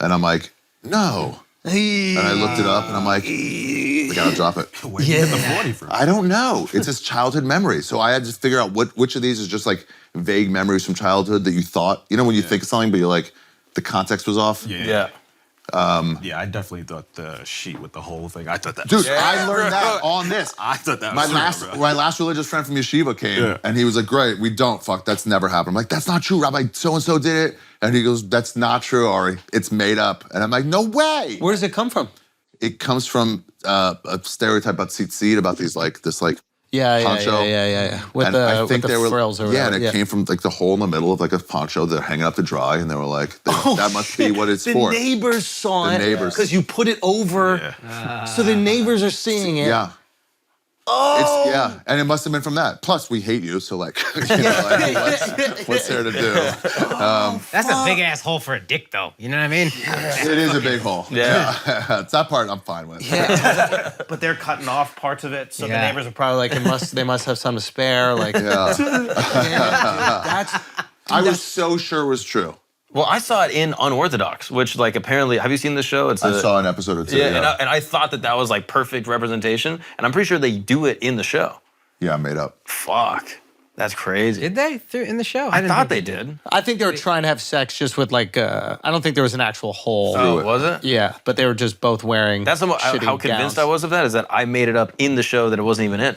And I'm like, no. And I looked it up and I'm like, I gotta drop it. Where did you get the 40 from? I don't know. It's his childhood memory. So I had to figure out which of these is just like vague memories from childhood that you thought, you know, when you think of something, but you're like, the context was off. Yeah. Yeah, I definitely thought the sheet with the whole thing. I thought that. Dude, I learned that on this. I thought that. My Was real, bro. last religious friend from yeshiva came, and he was like, "Great, we don't fuck. That's never happened." I'm like, "That's not true, Rabbi. So and so did it," and he goes, "That's not true, Ari. It's made up." And I'm like, "No way." Where does it come from? It comes from a stereotype about tzitzit, about these like this like poncho. Yeah. With And the I think with they the were frills or yeah, whatever. and it came from like the hole in the middle of like a poncho that hanging up to dry, and they were like, "That must be what it's the for." neighbors saw The it neighbors. because you put it over, so the neighbors are seeing it. Yeah. Oh. Yeah, and it must have been from that. Plus, we hate you, so like, you know, like what's there to do? That's a big ass hole for a dick, though. You know what I mean? It is a big hole. Yeah. It's that part I'm fine with. But they're cutting off parts of it, so the Yeah. neighbors are Probably like they must have some to spare. Like Yeah. that's I was so sure it was true. Well, I saw it in Unorthodox, which like apparently, have you seen the show? It's I saw an episode or two. Yeah, and I thought that was like perfect representation, and I'm pretty sure they do it in the show. Yeah, made up. Fuck, that's crazy. Did they in the show? I didn't thought think they did. I think they were trying to have sex just with like I don't think there was an actual hole. Oh, was it? Yeah, but they were just both wearing. That's shitty how convinced gowns. I was of that is that I made it up in the show that it wasn't even it.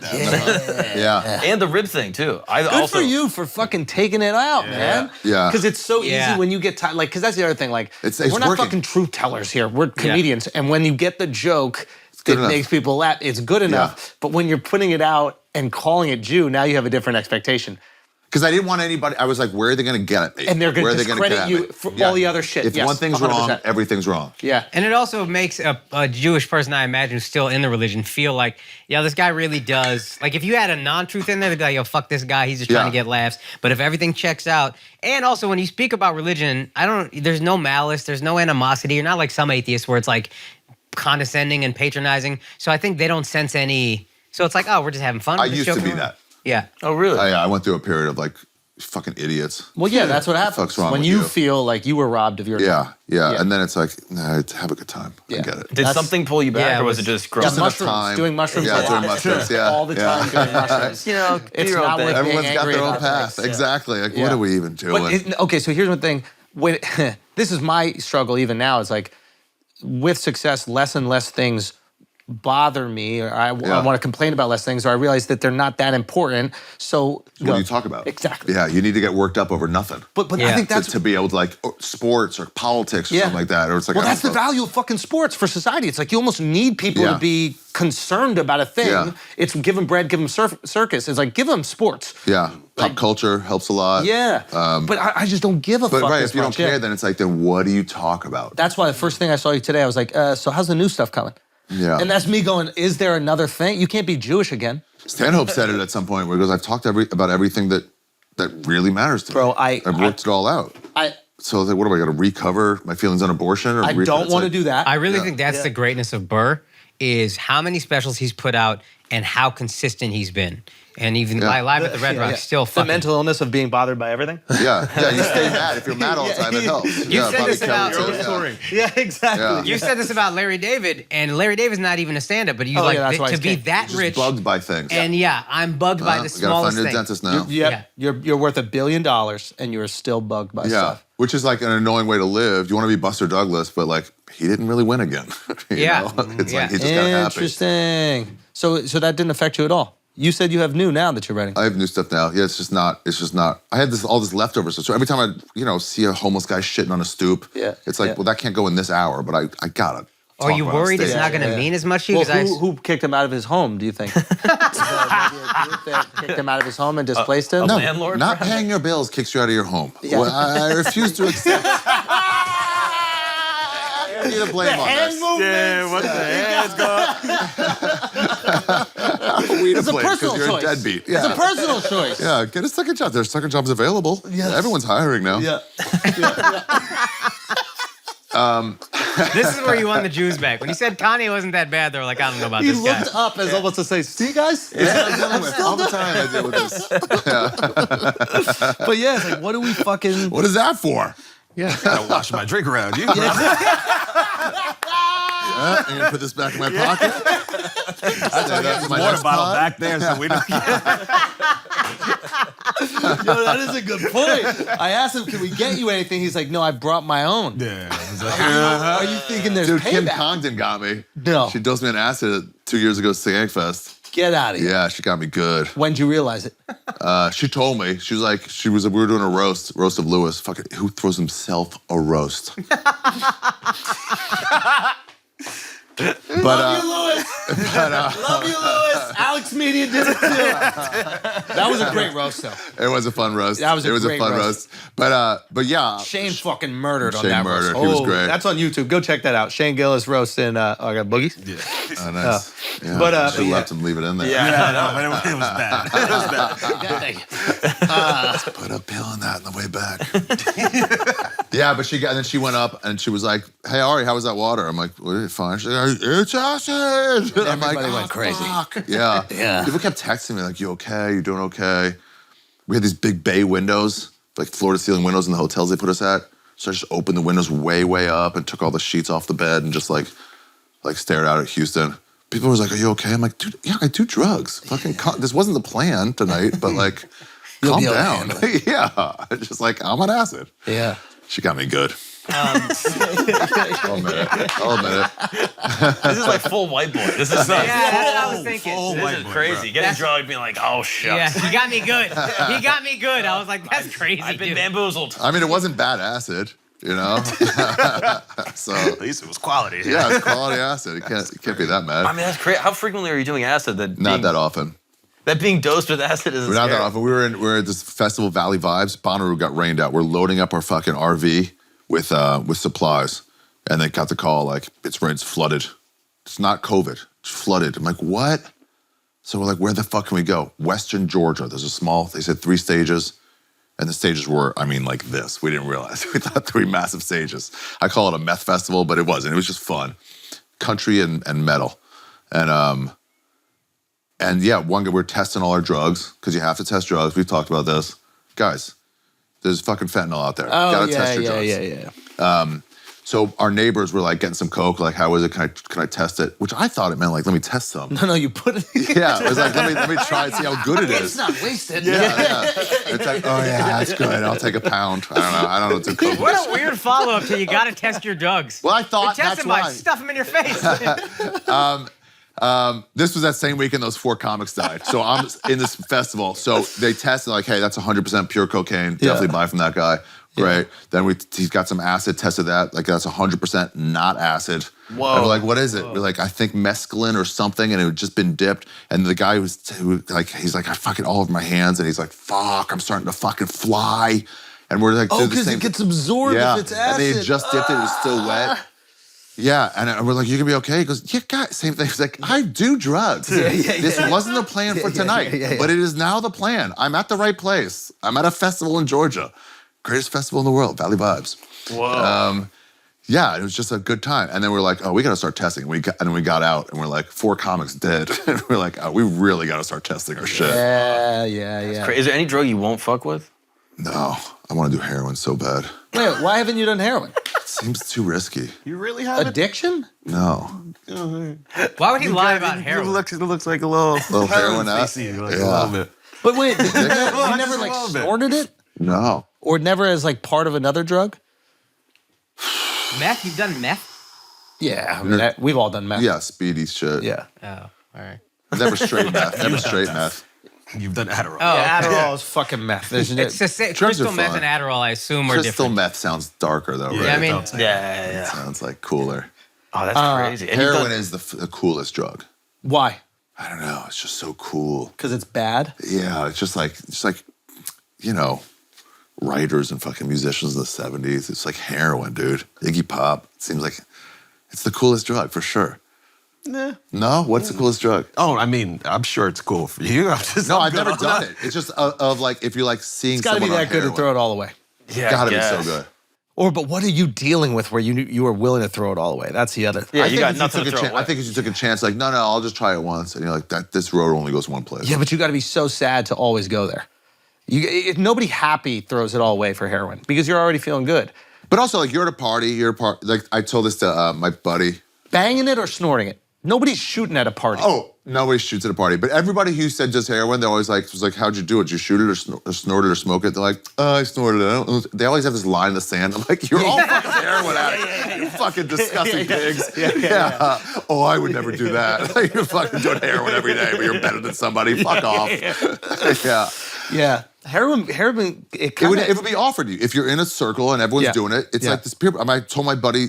Yeah. And the rib thing too. I Good also for you for fucking taking it out, man. Yeah. Because it's so Yeah. easy when you get tired. Like, because that's the other thing. Like, It's we're not working. fucking truth tellers here. We're comedians, and when you get the joke good that enough. makes people laugh, it's good enough. But when you're putting it out and calling it Jew, now you have a different expectation. Because I didn't want anybody, I was like, where are they going to get at me? And they're gonna Where are they discredit get at you me? for all the other shit. If Yes, one thing's wrong, 100%. everything's wrong. Yeah. And it also makes a Jewish person, I imagine, who's still in the religion feel like, yeah, this guy really does. Like, if you had a non-truth in there, they'd be like, yo, fuck this guy. He's just trying to get laughs. But if everything checks out, and also when you speak about religion, there's no malice, there's no animosity. You're not like some atheists where it's like condescending and patronizing. So I think they don't sense any. So it's like, oh, we're just having fun. I We're just used to joking be around. that. Yeah. Oh really? I went through a period of like, fucking idiots. Well, yeah, that's what happens fuck's wrong when with you you? feel like you were robbed of your time. Yeah. And then it's like, nah, have a good time. Yeah. I get it. Did That's- something pull you back, Yeah, or was it it was- just gross? Yeah, mushrooms. time. Doing mushrooms Yeah, a doing lot. mushrooms, yeah. All the time doing mushrooms. You know, do It's your own not thing. worth Everyone's being got angry their own about path. things. Exactly. Like, Yeah. what are we even doing? But okay, so here's one thing. When this is my struggle even now. It's like with success, less and less things bother me, or I want to complain about less things, or I realize that they're not that important. So What do you talk about? Exactly. Yeah, you need to get worked up over nothing. But I Yeah. think that's to be able to like sports or politics or Yeah. something like that. Or it's like, well, I that's the don't know. value of fucking sports for society. It's like you almost need people Yeah. to be concerned about a thing. Yeah. It's give them bread, give them circus. It's like give them sports. Yeah, pop culture helps a lot. Yeah, but I just don't give a But fuck. right, this if you don't much. care, Yeah. then it's like, then what do you talk about? That's why the first thing I saw you today, I was like, so how's the new stuff coming? Yeah. And that's me going, is there another thing? You can't be Jewish again. Stanhope said it at some point where he goes, I've talked about everything that really matters to Bro, me. I've worked it all out. So I was like, what do I got to recover my feelings on abortion? Or I don't want to do that. I really think that's the greatness of Burr, is how many specials he's put out and how consistent he's been. And even live at the Red Rock, still The fucking. mental illness of being bothered by everything. Yeah, you stay mad. If you're mad all the time, it helps. You said Bobby this about- Kelly too, Yeah, exactly. Yeah. You said this about Larry David, and Larry David's not even a stand-up, but you that's why to he's be king. that Just rich. bugged by things. And I'm bugged by the We gotta smallest find a thing. dentist now. Yeah. You're worth $1 billion and you're still bugged by Yeah, stuff. which is like an annoying way to live. You want to be Buster Douglas, but like he didn't really win again. You Yeah. know? It's Yeah. like he just got happy. Interesting. So that didn't affect you at all. You said you have new now that you're writing. I have new stuff now. Yeah, it's just not. I had all this leftover stuff. So every time I, see a homeless guy shitting on a stoop, it's like, well, that can't go in this hour, but I got it. Are you worried it's not going to mean as much to you? Well, who kicked him out of his home, do you think? Kicked him out of his home and displaced him? No, landlord, not paying your bills kicks you out of your home. Yeah. Well, I refuse to accept. I need to blame on this. Yeah, what the hands go? It's a personal choice. You're a deadbeat. Yeah. It's a personal choice. Yeah, get a second job. There's second jobs available. Yes. Everyone's hiring now. Yeah. This is where you won the Jews back. When you said Kanye wasn't that bad, they were like, I don't know about He this guy. looked up as almost to say, see, guys? All the time I deal with this. But yeah, it's like, what do we fucking... What is that for? Yeah, I gotta wash my drink around you. I'm gonna put this back in my pocket. That's My water bottle back there, so we don't. Yo, that is a good point. I asked him, can we get you anything? He's like, no, I brought my own. Yeah. Are you thinking there's Dude, Kim payback? Congdon got me. No. She dosed me an acid 2 years ago at Skankfest. Get out of here. Yeah, she got me good. When'd you realize it? She told me. She was like, we were doing a roast of Lewis. Fucking, who throws himself a roast? Love you, Lewis. Love you, Lewis. Alex Media did it too. That was a great roast, though. It was a fun roast. That was a great fun roast. But yeah. Shane fucking murdered on Shane that murdered. roast. He was great. That's on YouTube. Go check that out. Shane Gillis roast in I got boogies. Yeah. Oh, nice. Yeah, But, should have left him, leave it in there. Yeah, no, but it was bad. It was bad. Put a pill in that on the way back. Yeah, but and then she went up and she was like, hey, Ari, how was that water? I'm like, well, fine. She's like, it's acid. I'm like, Everybody went crazy. Fuck. Yeah. Yeah. People kept texting me like, you okay? You doing okay? We had these big bay windows, like floor-to-ceiling windows in the hotels they put us at. So I just opened the windows way, way up and took all the sheets off the bed and just like stared out at Houston. People was like, are you okay? I'm like, dude, yeah, I do drugs. Fucking, this wasn't the plan tonight, but like, calm down. Yeah. Just like, I'm on acid. Yeah. She got me good. I'll admit it. This is like full white boy. This is Yeah, that's what I was thinking. this is crazy. Getting drugged, being like, oh shit. Yeah, he got me good. He got me good. I was like, that's crazy, I've been dude. bamboozled. I mean, it wasn't bad acid, you know? So, At least it was quality. yeah, it's quality acid. You can't be that mad. I mean, that's crazy. How frequently are you doing acid? Not that often. That being dosed with acid is Not that often. We were at this festival, Valley Vibes. Bonnaroo got rained out. We're loading up our fucking RV with supplies, and they got the call like it's flooded. It's not COVID. It's flooded. I'm like, what? So we're like, where the fuck can we go? Western Georgia. There's a small. They said 3 stages, and the stages were, I mean, like this. We didn't realize. We thought 3 massive stages. I call it a meth festival, but it wasn't. It was just fun, country and metal, and yeah, we're testing all our drugs because you have to test drugs. We've talked about this, guys. There's fucking fentanyl out there. Oh, Gotta test your drugs. yeah. So our neighbors were like getting some coke. Like, how is it? Can I test it? Which I thought it meant like, let me test some. No, you put it. Yeah, it was like, let me try and see how good it It's is. not wasted. Yeah. It's like, oh yeah, that's good. I'll take a pound. I don't know. It's a coke. What a weird follow-up to you got to test your drugs. Well, I thought Test that's them by why. stuff them in your face. This was that same weekend those 4 comics died. So I'm in this festival. So they tested like, hey, that's 100% pure cocaine. Definitely buy from that guy. Right. Then he's got some acid, tested that. Like, that's 100% not acid. Whoa. And we're like, what is it? We're like, I think mescaline or something, and it had just been dipped. And the guy he's like, I fucking all over my hands, and he's like, fuck, I'm starting to fucking fly. And we're like, Oh, the because same. it gets absorbed if it's acid. And they had just dipped it, it was still wet. Yeah, and we're like, you're gonna be okay? He goes, yeah, guys, same thing. He's like, I do drugs. This wasn't the plan for tonight, but it is now the plan. I'm at the right place. I'm at a festival in Georgia. Greatest festival in the world, Valley Vibes. Whoa. Yeah, it was just a good time. And then we're like, oh, we gotta start testing. And we got out, and we're like, 4 comics dead. And we're like, oh, we really gotta start testing our shit. Yeah. Is there any drug you won't fuck with? No, I wanna do heroin so bad. Wait, why haven't you done heroin? It seems too risky. You really have Addiction? No. Why would he lie about heroin? It looks like a little heroin out. facey, like a little bit. But wait, you never Just a like little bit. snorted it? No. Or never as like part of another drug? Meth? You've done meth? Yeah, I mean, we've all done meth. Yeah, speedy shit. Yeah. Oh, all right. Never straight meth. Never straight meth. You've done Adderall. Oh, Yeah, okay. Adderall is fucking meth. It's the same. Drugs are Crystal meth fun. and Adderall, I assume, are Crystal different. meth sounds darker though, right? Yeah, I mean, Yeah. Sounds like cooler. Oh, that's crazy. And you've Heroin done- is the coolest drug. Why? I don't know. It's just so cool. Because it's bad? Yeah, it's just like, you know, writers and fucking musicians in the 70s. It's like heroin, dude. Iggy Pop. It seems like it's the coolest drug for sure. Nah. No? What's the coolest drug? Oh, I mean, I'm sure it's cool for you. No, I've never done it. It's just of like, if you're like seeing It's got to be someone that on good to heroin, throw it all away. Yeah, gotta be I so guess. good. But what are you dealing with where you were willing to throw it all away? That's the other thing. Yeah, I you think got if nothing took to a throw chan- away. I think if you took a chance, like, no, I'll just try it once. And you're like, this road only goes one place. Yeah, but you got to be so sad to always go there. Nobody happy throws it all away for heroin because you're already feeling good. But also, like, you're at a party, like, I told this to my buddy. Banging it or snorting it? Nobody's shooting at a party. Oh, nobody shoots at a party. But everybody who said just heroin, they're always like, how'd you do it? Did you shoot it or snort it or smoke it? They're like, I snorted it. They always have this line in the sand. I'm like, you're all fucking heroin addicts. You fucking disgusting pigs. Yeah. Oh, I would never do that. You're fucking doing heroin every day, but you're better than somebody. Fuck off. Yeah. Yeah. Heroin, It would be offered you if you're in a circle and everyone's Yeah. doing it. It's Yeah. like this. I told my buddy,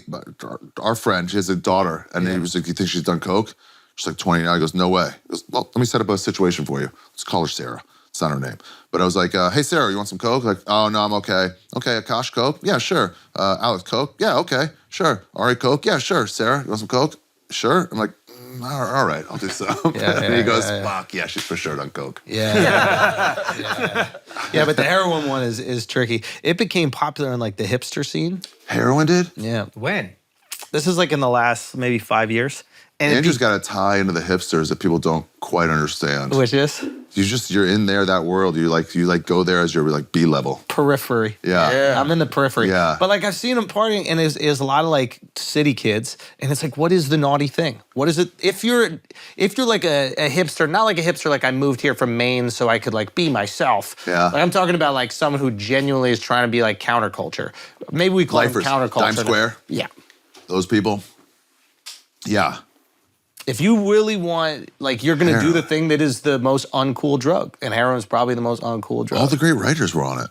our friend, she has a daughter, and he was like, "You think she's done coke?" She's like 29. He goes, "No way." He goes, "Well, let me set up a situation for you. Let's call her Sarah. It's not her name." But I was like, "Hey, Sarah, you want some coke?" Like, "Oh no, I'm okay." "Okay, Akash, coke?" "Yeah, sure." "Alex, coke?" "Yeah, okay, sure." "Ari, coke?" "Yeah, sure." "Sarah, you want some coke?" "Sure." I'm like, all right, I'll do some. And he goes, "Fuck yeah, she's for sure done coke." Yeah, but the heroin one is tricky. It became popular in like the hipster scene. Heroin did? Yeah. When? This is like in the last maybe 5 years. And Andrew's got a tie into the hipsters that people don't quite understand. which is You're in there, that world. You go there as your like B level. periphery. Yeah. I'm in the periphery. Yeah. But like I've seen them partying and there's a lot of like city kids and it's like, what is the naughty thing? What is it? If you're like a hipster, not like a hipster like I moved here from Maine so I could like be myself. Yeah. Like I'm talking about like someone who genuinely is trying to be like counterculture. Maybe we call Lifers, them counterculture. Times Square. Yeah. Those people. Yeah. If you really want, like, you're gonna do Heroin. the thing that is the most uncool drug, and heroin's probably the most uncool drug. All the great writers were on it.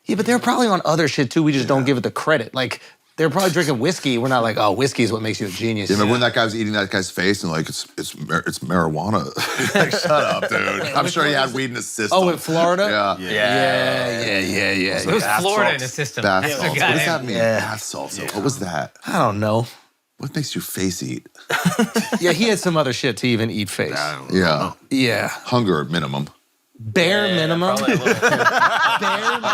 Yeah, but they're probably on other shit too. We just don't give it the credit. Like, they're probably drinking whiskey. We're not like, oh, whiskey is what makes you a genius. You remember when that guy was eating that guy's face and like it's marijuana? Like, shut up, dude. I'm sure he had weed in his system. Oh, in Florida? Yeah. Yeah. It was bath Florida in salts. the system. Bath That's salts. the What does guy. that mean? Yeah. Bath salts. What was that? I don't know. What makes your face eat? Yeah, he had some other shit to even eat face. Yeah. Yeah. Hunger minimum. Bare minimum. Probably a little- Bare minimum.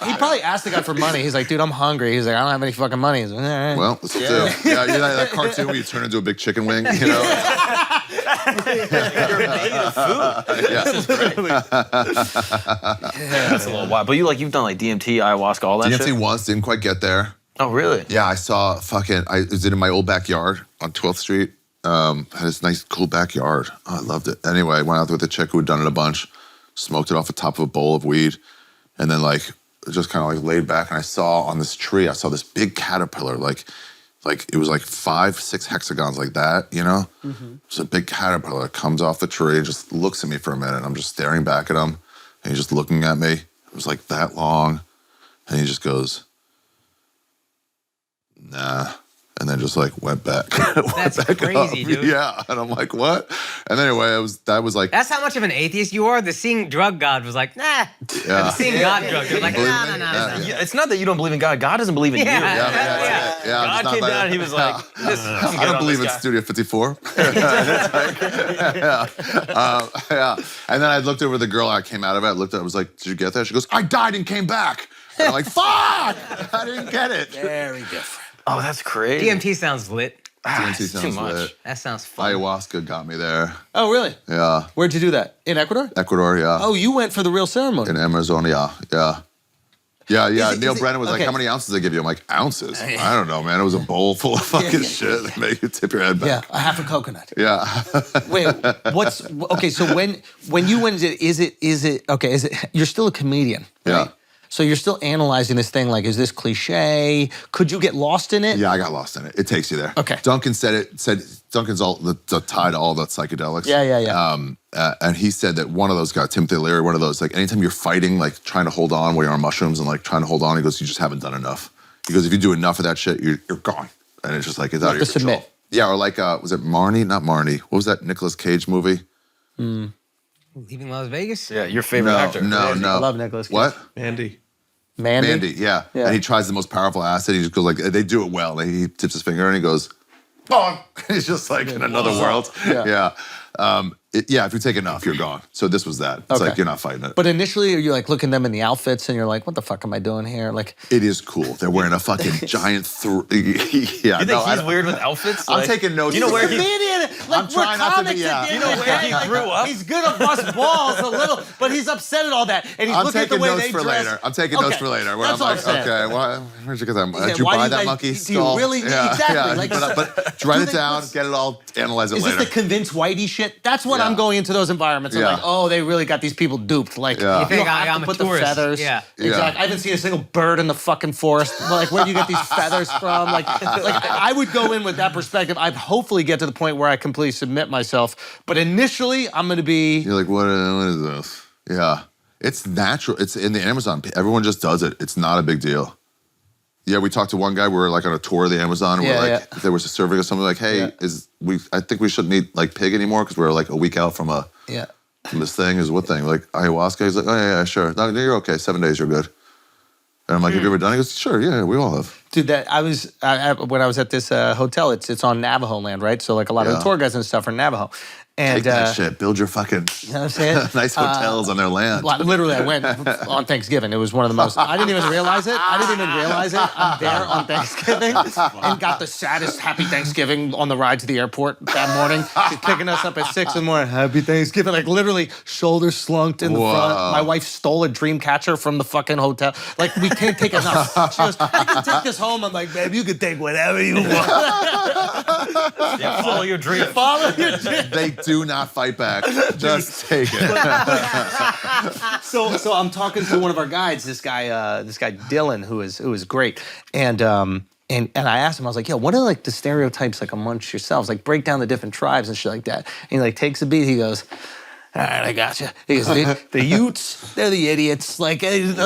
He probably asked the guy for money. He's like, dude, I'm hungry. He's like, I don't have any fucking money. He's like, all right. Well, let's do. Yeah, you know that cartoon where you turn into a big chicken wing, you know? That's a little wild. But you've done like DMT, ayahuasca, all that DMT shit? once, didn't quite get there. Oh, really? Yeah, I saw I was in my old backyard on 12th Street. Had this nice, cool backyard. Oh, I loved it. Anyway, I went out with a chick who had done it a bunch, smoked it off the top of a bowl of weed, and then like just kind of like laid back. And I saw on this tree, I saw this big caterpillar, like it was like 5-6 hexagons like that, you know? It's a big caterpillar that comes off the tree and just looks at me for a minute. I'm just staring back at him, and he's just looking at me. It was like that long, and he just goes, "Nah," and then just like went back. That's crazy, dude. Yeah, and I'm like, what? And anyway, that was like, That's how much of an atheist you are. The seeing drug God was like, nah. Yeah. The seeing God drug, you're like, Believe nah, me? nah, nah, Yeah. nah. Yeah, it's not that you don't believe in God. God doesn't believe in Yeah. you. yeah. I'm just God not came like- down and he was like, I don't believe in Studio 54. Yeah. And then I looked over the girl. I came out of it. I looked at it. I was like, did you get that? She goes, I died and came back. And I'm like, fuck! I didn't get it. Very different. Oh, that's crazy. DMT sounds lit. DMT it's sounds too much. lit. That sounds fun. Ayahuasca got me there. Oh, really? Yeah. Where'd you do that? In Ecuador? Ecuador, yeah. Oh, you went for the real ceremony. In Amazon, yeah. Yeah. Is Neil it- Brennan was like, okay. how many ounces they give you? I'm like, ounces? I don't know, man. It was a bowl full of fucking shit that make you tip your head Yeah, back. a half a coconut. Yeah. Wait, okay? So when you went, is it okay? Is it you're still a comedian? Right? Yeah. So you're still analyzing this thing like, is this cliche? Could you get lost in it? Yeah, I got lost in it. It takes you there. Okay. Duncan said Duncan's all the tie to all the psychedelics. Yeah. And he said that one of those guys, Timothy Leary, one of those, like anytime you're fighting, like trying to hold on while you're on mushrooms and like trying to hold on, he goes, you just haven't done enough. He goes, if you do enough of that shit, you're gone. And it's just like, it's out of your control. Submit. Yeah, or like, was it Marnie? Not Marnie. What was that Nicolas Cage movie? Leaving Las Vegas? Yeah, your favorite actor. No. I love Nicolas Cage. What? Andy. Mandy? Yeah. And he tries the most powerful acid. He just goes like, they do it well. Like, he tips his finger and he goes, bong. He's just like in another world. Yeah. If you take enough, you're gone. So this was that. It's like you're not fighting it. But initially, you're like looking them in the outfits and you're like, what the fuck am I doing here? Like, It is cool. They're wearing a fucking giant You think he's weird with outfits? I'm taking notes. You know where he? comedian. Like, I'm trying not to be, you know where he grew up? He's gonna bust balls a little, but he's upset at all that. And he's I'm looking at the taking way notes they for dress. later. I'm taking notes for later. Where That's I'm what like, I'm saying. okay, where'd you get that? Yeah, Did you why buy do that you monkey guys- do you skull? really- exactly, like- but write Do it they- down, get it all, analyze it Is later. this the convince whitey shit? That's what Yeah. I'm going into those environments. I'm Yeah. like, oh, they really got these people duped. Like, Yeah. you You think don't have I'm to a put the tourist. feathers. Yeah. Exactly. I haven't seen a single bird in the fucking forest. Like, where do you get these feathers from? Like I would go in with that perspective. I'd hopefully get to the point where I completely submit myself. But initially, I'm going to be. You're like, what is this? Yeah. It's natural. It's in the Amazon. Everyone just does it. It's not a big deal. Yeah, we talked to one guy. We were like on a tour of the Amazon. And we're like, if there was a survey or something like, hey, I think we shouldn't eat like pig anymore because we're like a week out from from this thing. Is what thing? Like ayahuasca? He's like, oh yeah, sure. No, you're okay. 7 days, you're good. And I'm like, have you ever done it? He goes, sure, yeah, we all have. Dude, when I was at this hotel, it's on Navajo land, right? So like a lot of the tour guides and stuff are Navajo. And Take that shit. Build your fucking you know what I'm saying? nice hotels on their land. Well, literally, I went on Thanksgiving. It was one of the most. I didn't even realize it. I'm there on Thanksgiving and got the saddest happy Thanksgiving on the ride to the airport that morning. She's picking us up at 6 in the morning. Happy Thanksgiving. Like literally, shoulders slunked in the front. My wife stole a dream catcher from the fucking hotel. Like, we can't take enough. She goes, I can take this home. I'm like, babe, you can take whatever you want. Yeah, follow your dream. Follow your dream. They do not fight back. Just take it. So I'm talking to one of our guides, this guy Dylan, who is great, and I asked him, I was like, yo, what are like the stereotypes like amongst yourselves? Like, break down the different tribes and shit like that. And he like takes a beat. He goes, all right, I got you. He goes, the Utes, they're the idiots. Like, and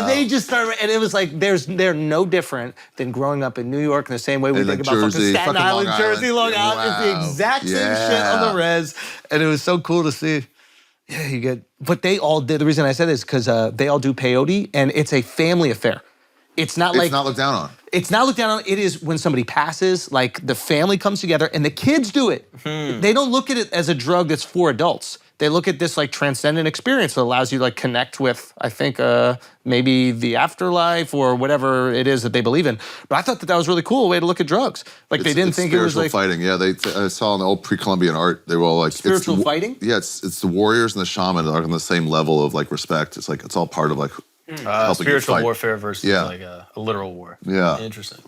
they just start, and it was like, they're no different than growing up in New York in the same way we In think like about Jersey, fucking Staten fucking Island, Long Jersey, Island. Long Island. It's the Wow. exact same shit on the res, and it was so cool to see. Yeah, you get, but they all did. The reason I said this is because they all do peyote, and it's a family affair. It's not like It's not looked down on. it's not looked down on. It is when somebody passes, like the family comes together and the kids do it. They don't look at it as a drug that's for adults. They look at this like transcendent experience that allows you to like connect with, I think, maybe the afterlife or whatever it is that they believe in. But I thought that was really cool way to look at drugs. Like they didn't think it was like fighting. Yeah, I saw in the old pre-Columbian art, they were all like spiritual fighting. Yeah, it's the warriors and the shaman are on the same level of like respect. It's like it's all part of like helping you Spiritual fight. warfare versus Yeah. like a literal war. Yeah. Interesting.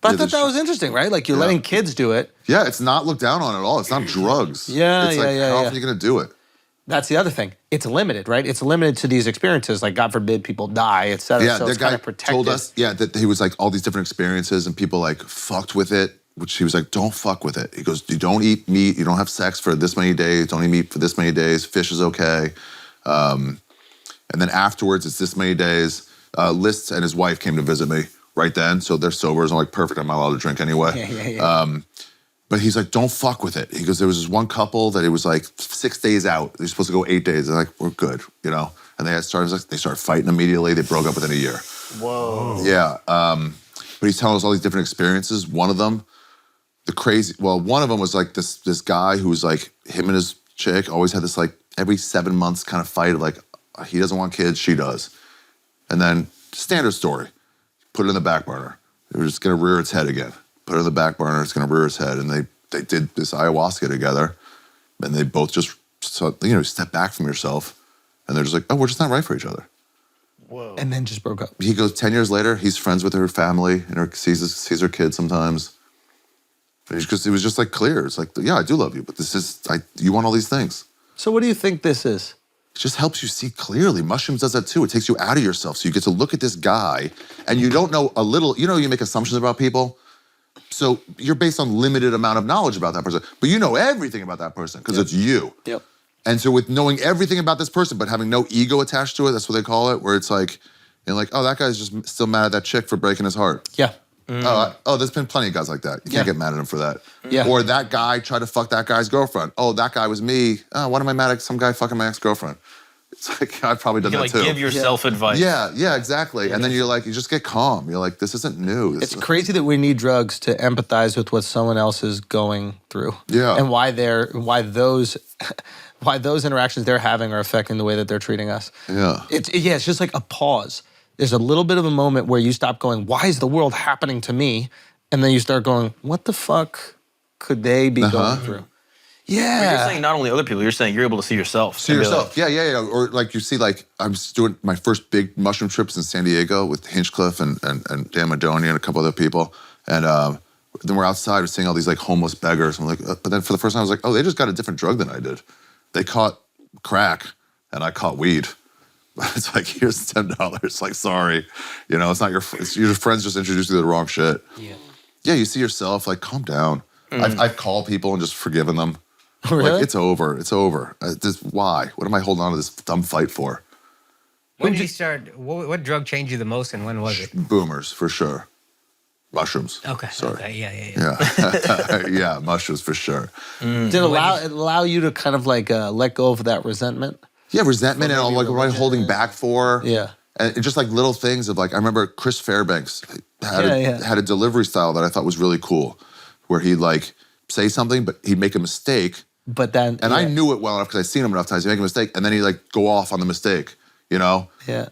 But I Yeah, thought that was interesting, right? Like you're letting kids do it. Yeah, it's not looked down on at all. It's not drugs. Yeah, it's like yeah, how yeah. often are you gonna do it? That's the other thing. It's limited, right? It's limited to these experiences. Like God forbid people die, et cetera. Yeah, so that it's guy kind of protected. told us, that he was like all these different experiences and people like fucked with it, which he was like, don't fuck with it. He goes, you don't eat meat, you don't have sex for this many days, don't eat meat for this many days, fish is okay. And then afterwards, it's this many days. Lists and his wife came to visit me right then, so they're sober. So I'm like, perfect, I'm not allowed to drink anyway. Yeah. But he's like, don't fuck with it. He goes, there was this one couple that it was like 6 days out. They're supposed to go 8 days. They're like, we're good, you know? And they started fighting immediately. They broke up within a year. Whoa. Yeah. But he's telling us all these different experiences. One of them, one of them was like this guy who was like, him and his chick always had this like every 7 months kind of fight of like, he doesn't want kids, she does. And then standard story, put it in the back burner. They were just gonna rear its head again. Put it in the back burner, it's gonna rear its head. And they did this ayahuasca together. And they both just, step back from yourself. And they're just like, oh, we're just not right for each other. Whoa. And then just broke up. He goes, 10 years later, he's friends with her family and sees her kids sometimes. Because it was just like clear. It's like, yeah, I do love you, but you want all these things. So what do you think this is? just helps you see clearly. Mushrooms does that too. It takes you out of yourself. So you get to look at this guy and you don't know a little, you make assumptions about people. So you're based on limited amount of knowledge about that person, but you know everything about that person because it's you. Yep. And so with knowing everything about this person, but having no ego attached to it, that's what they call it, where it's like, oh, that guy's just still mad at that chick for breaking his heart. Yeah. Oh, there's been plenty of guys like that. You can't get mad at him for that. Yeah. Or that guy tried to fuck that guy's girlfriend. Oh, that guy was me. Oh, why am I mad at some guy fucking my ex-girlfriend? It's like, I've probably done You that like too. give yourself advice. Yeah, exactly. And then you're like, you just get calm. You're like, this isn't new. It's crazy that we need drugs to empathize with what someone else is going through. Yeah. And why those interactions they're having are affecting the way that they're treating us. Yeah. It's just like a pause. There's a little bit of a moment where you stop going, why is the world happening to me? And then you start going, what the fuck could they be going through? Yeah. But you're saying not only other people, you're saying you're able to see yourself. See yourself. Yeah. Or like you see, like I was doing my first big mushroom trips in San Diego with Hinchcliffe and Dan Madoni and a couple other people. And then we're outside, we're seeing all these like homeless beggars. And we're like, but then for the first time I was like, oh, they just got a different drug than I did. They caught crack and I caught weed. It's like, here's $10. Like, sorry. It's not your friends just introduced you to the wrong shit. Yeah. Yeah, you see yourself, like, calm down. I've called people and just forgiven them. Really? Like, it's over. It's over. Why? What am I holding on to this dumb fight for? When did you start? What drug changed you the most, and when was it? Boomers, for sure. Mushrooms. Okay. Sorry. Okay. Yeah. Yeah, mushrooms for sure. Did it allow you to kind of like let go of that resentment? Yeah, resentment and all, like, what I'm holding back for. Yeah. And just like little things of like, I remember Chris Fairbanks had a delivery style that I thought was really cool, where he'd like say something, but he'd make a mistake. But then, and I knew it well enough because I'd seen him enough times. He'd make a mistake, and then he'd like go off on the mistake. Yeah.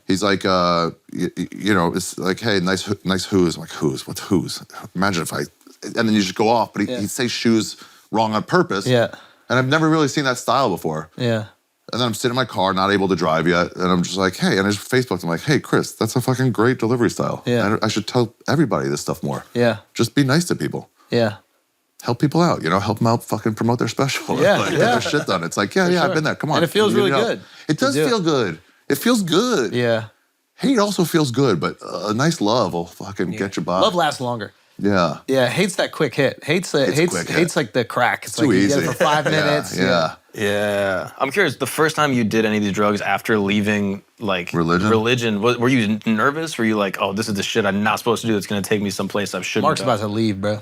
He's like, it's like, hey, nice who's. I'm like, who's? What's who's? Imagine if and then you just go off, but he'd say shoes wrong on purpose. Yeah. And I've never really seen that style before. Yeah. And then I'm sitting in my car, not able to drive yet, and I'm just like, hey, and I just Facebooked. I'm like, hey, Chris, that's a fucking great delivery style. Yeah. I should tell everybody this stuff more. Yeah. Just be nice to people. Yeah. Help people out, help them out, fucking promote their special. Yeah, Get their shit done. It's like, yeah, I've been there. Come on. And it feels really good. It does feel good. It feels good. Yeah. Hate also feels good, but a nice love will fucking get you by. Love lasts longer. Yeah. Yeah, hate's that quick hit. Hate's like the crack. It's too like easy. You get it for 5 minutes. Yeah. I'm curious, the first time you did any of these drugs after leaving, like, religion, were you nervous? Were you like, oh, this is the shit I'm not supposed to do that's going to take me someplace I shouldn't Mark's go? about to leave, bro.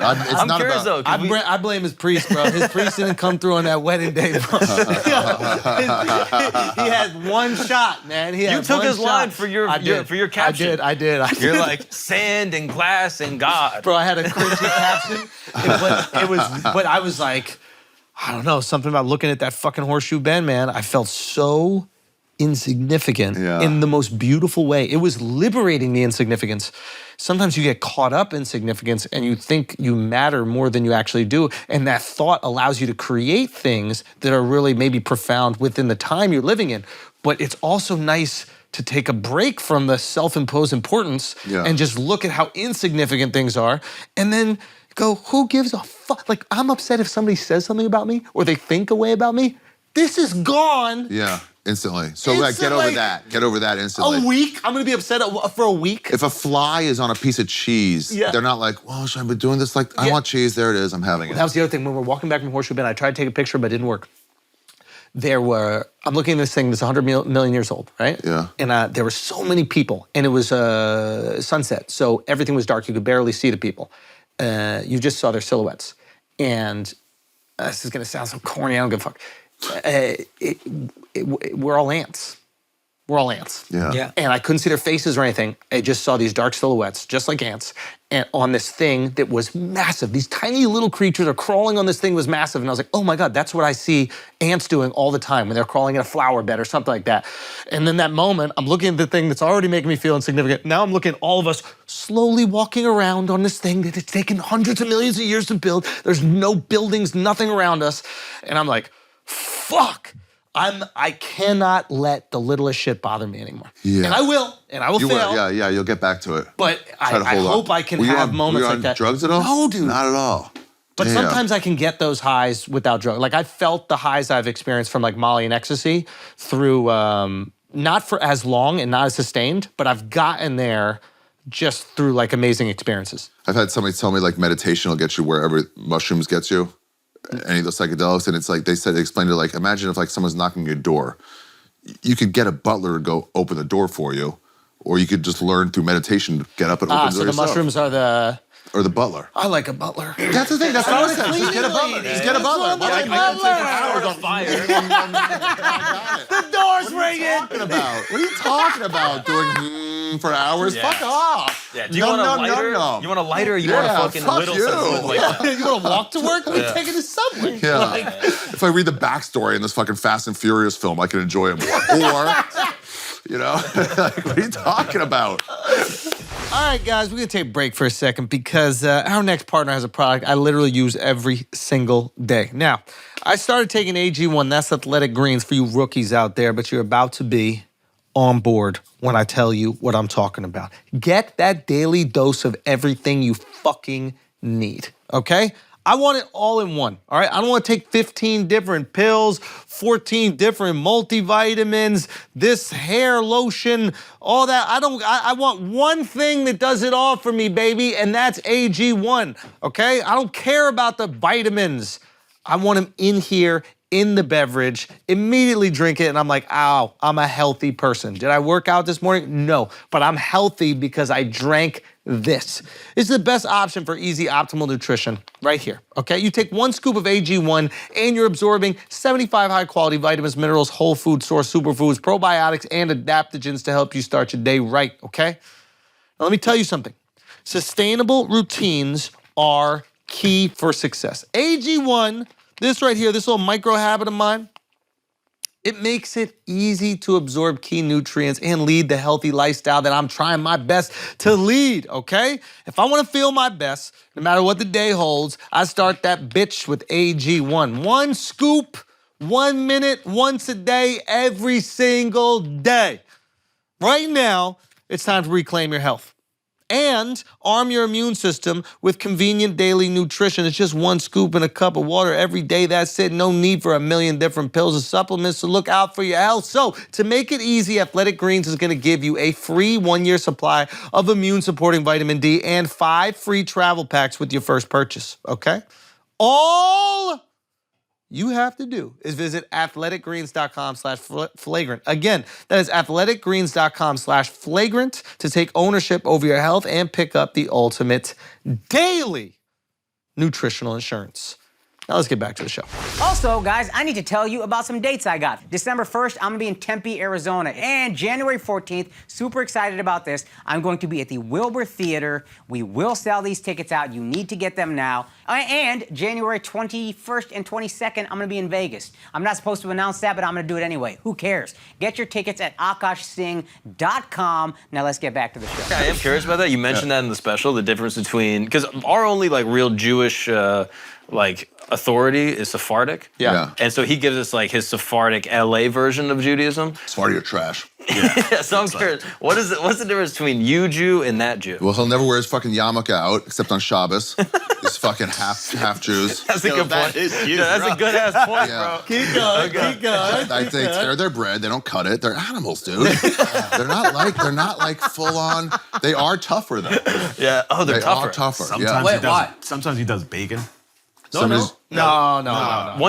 I'm curious, though. I blame his priest, bro. His priest didn't come through on that wedding day, bro. He had one shot, man. You took his line for your caption. I did. You're like, sand and glass and God. Bro, I had a cringy caption. But I was like, I don't know, something about looking at that fucking horseshoe bend, man. I felt so insignificant in the most beautiful way. It was liberating, the insignificance. Sometimes you get caught up in significance and you think you matter more than you actually do. And that thought allows you to create things that are really maybe profound within the time you're living in. But it's also nice to take a break from the self-imposed importance and just look at how insignificant things are and then go, who gives a fuck? Like, I'm upset if somebody says something about me or they think a way about me. This is gone. Yeah, instantly. So get over that. Get over that instantly. A week? I'm gonna be upset for a week? If a fly is on a piece of cheese, they're not like, well, should I be doing this? Like, I want cheese. There it is. I'm having it. That was the other thing. When we're walking back from Horseshoe Bend, I tried to take a picture, but it didn't work. I'm looking at this thing that's 100 million years old, right? Yeah. And there were so many people, and it was sunset, so everything was dark. You could barely see the people. You just saw their silhouettes. And this is gonna sound so corny, I don't give a fuck. We're all ants. We're all ants. Yeah. And I couldn't see their faces or anything. I just saw these dark silhouettes, just like ants, and on this thing that was massive. These tiny little creatures are crawling on this thing that was massive. And I was like, oh my God, that's what I see ants doing all the time when they're crawling in a flower bed or something like that. And then that moment, I'm looking at the thing that's already making me feel insignificant. Now I'm looking at all of us slowly walking around on this thing that it's taken hundreds of millions of years to build. There's no buildings, nothing around us. And I'm like, fuck. I cannot let the littlest shit bother me anymore. Yeah. And I will fail. Will. Yeah, you'll get back to it. But I hope I can have moments like that. Were you on drugs at all? No, dude. Not at all. But Damn. sometimes I can get those highs without drugs. Like I felt the highs I've experienced from like Molly and ecstasy through not for as long and not as sustained, but I've gotten there just through like amazing experiences. I've had somebody tell me like meditation will get you wherever mushrooms gets you, any of those psychedelics, and it's like they explained it like, imagine if like someone's knocking your door, you could get a butler to go open the door for you, or you could just learn through meditation to get up and open the door So the yourself. mushrooms are the... Or the butler. I like a butler. That's the thing. That's what I was saying. Just get a butler. Just get a butler. I The door's ringing. What are you talking about? Doing for hours? Yeah. Fuck off. Yeah. Do you want a lighter? No. You want a lighter? Or you Yeah, want to fucking fuck whittle you. some wood like that? You want to walk to work? We're taking the subway. Yeah. If I read the backstory in this fucking Fast and Furious film, I can enjoy it more. Or, you know, like, what are you talking about? All right, guys, we're going to take a break for a second because our next partner has a product I literally use every single day. Now, I started taking AG1, that's Athletic Greens for you rookies out there, but you're about to be on board when I tell you what I'm talking about. Get that daily dose of everything you fucking need, okay? I want it all in one, all right? I don't want to take 15 different pills, 14 different multivitamins, this hair lotion, all that. I want one thing that does it all for me, baby, and that's AG1, okay? I don't care about the vitamins. I want them in here, in the beverage, immediately drink it, and I'm like, ow, I'm a healthy person. Did I work out this morning? No, but I'm healthy because I drank this. It's the best option for easy, optimal nutrition right here, okay? You take 1 scoop of AG1 and you're absorbing 75 high-quality vitamins, minerals, whole food source superfoods, probiotics, and adaptogens to help you start your day right, okay? Now, let me tell you something. Sustainable routines are key for success. AG1, this right here, this little micro habit of mine, it makes it easy to absorb key nutrients and lead the healthy lifestyle that I'm trying my best to lead, okay? If I want to feel my best, no matter what the day holds, I start that bitch with AG1. 1 scoop, 1 minute, once a day, every single day. Right now, it's time to reclaim your health. And arm your immune system with convenient daily nutrition. It's just 1 scoop in a cup of water every day. That's it. No need for a million different pills or supplements to look out for your health. So to make it easy, Athletic Greens is going to give you a free 1-year supply of immune-supporting vitamin D and 5 free travel packs with your first purchase, okay? All you have to do is visit athleticgreens.com/flagrant. Again, that is athleticgreens.com/flagrant to take ownership over your health and pick up the ultimate daily nutritional insurance. Now let's get back to the show. Also, guys, I need to tell you about some dates I got. December 1st, I'm gonna be in Tempe, Arizona. And January 14th, super excited about this, I'm going to be at the Wilbur Theater. We will sell these tickets out. You need to get them now. And January 21st and 22nd, I'm gonna be in Vegas. I'm not supposed to announce that, but I'm gonna do it anyway. Who cares? Get your tickets at akashsing.com. Now let's get back to the show. I am curious about that. You mentioned that in the special, the difference between, because our only like real Jewish like authority is Sephardic. Yeah. And so he gives us like his Sephardic LA version of Judaism. Sephardi are trash. Yeah, so I'm curious, what's the difference between you Jew and that Jew? Well, he'll never wear his fucking yarmulke out, except on Shabbos. He's fucking half Jews. That's a good point. That's a good ass point, Yeah. bro. Keep going, keep going. They tear their bread. They don't cut it. They're animals, dude. They're not like full on. They are tougher though. Yeah. Oh, they're They tougher. are tougher. Sometimes Yeah. he does. Sometimes he does bacon. No. One One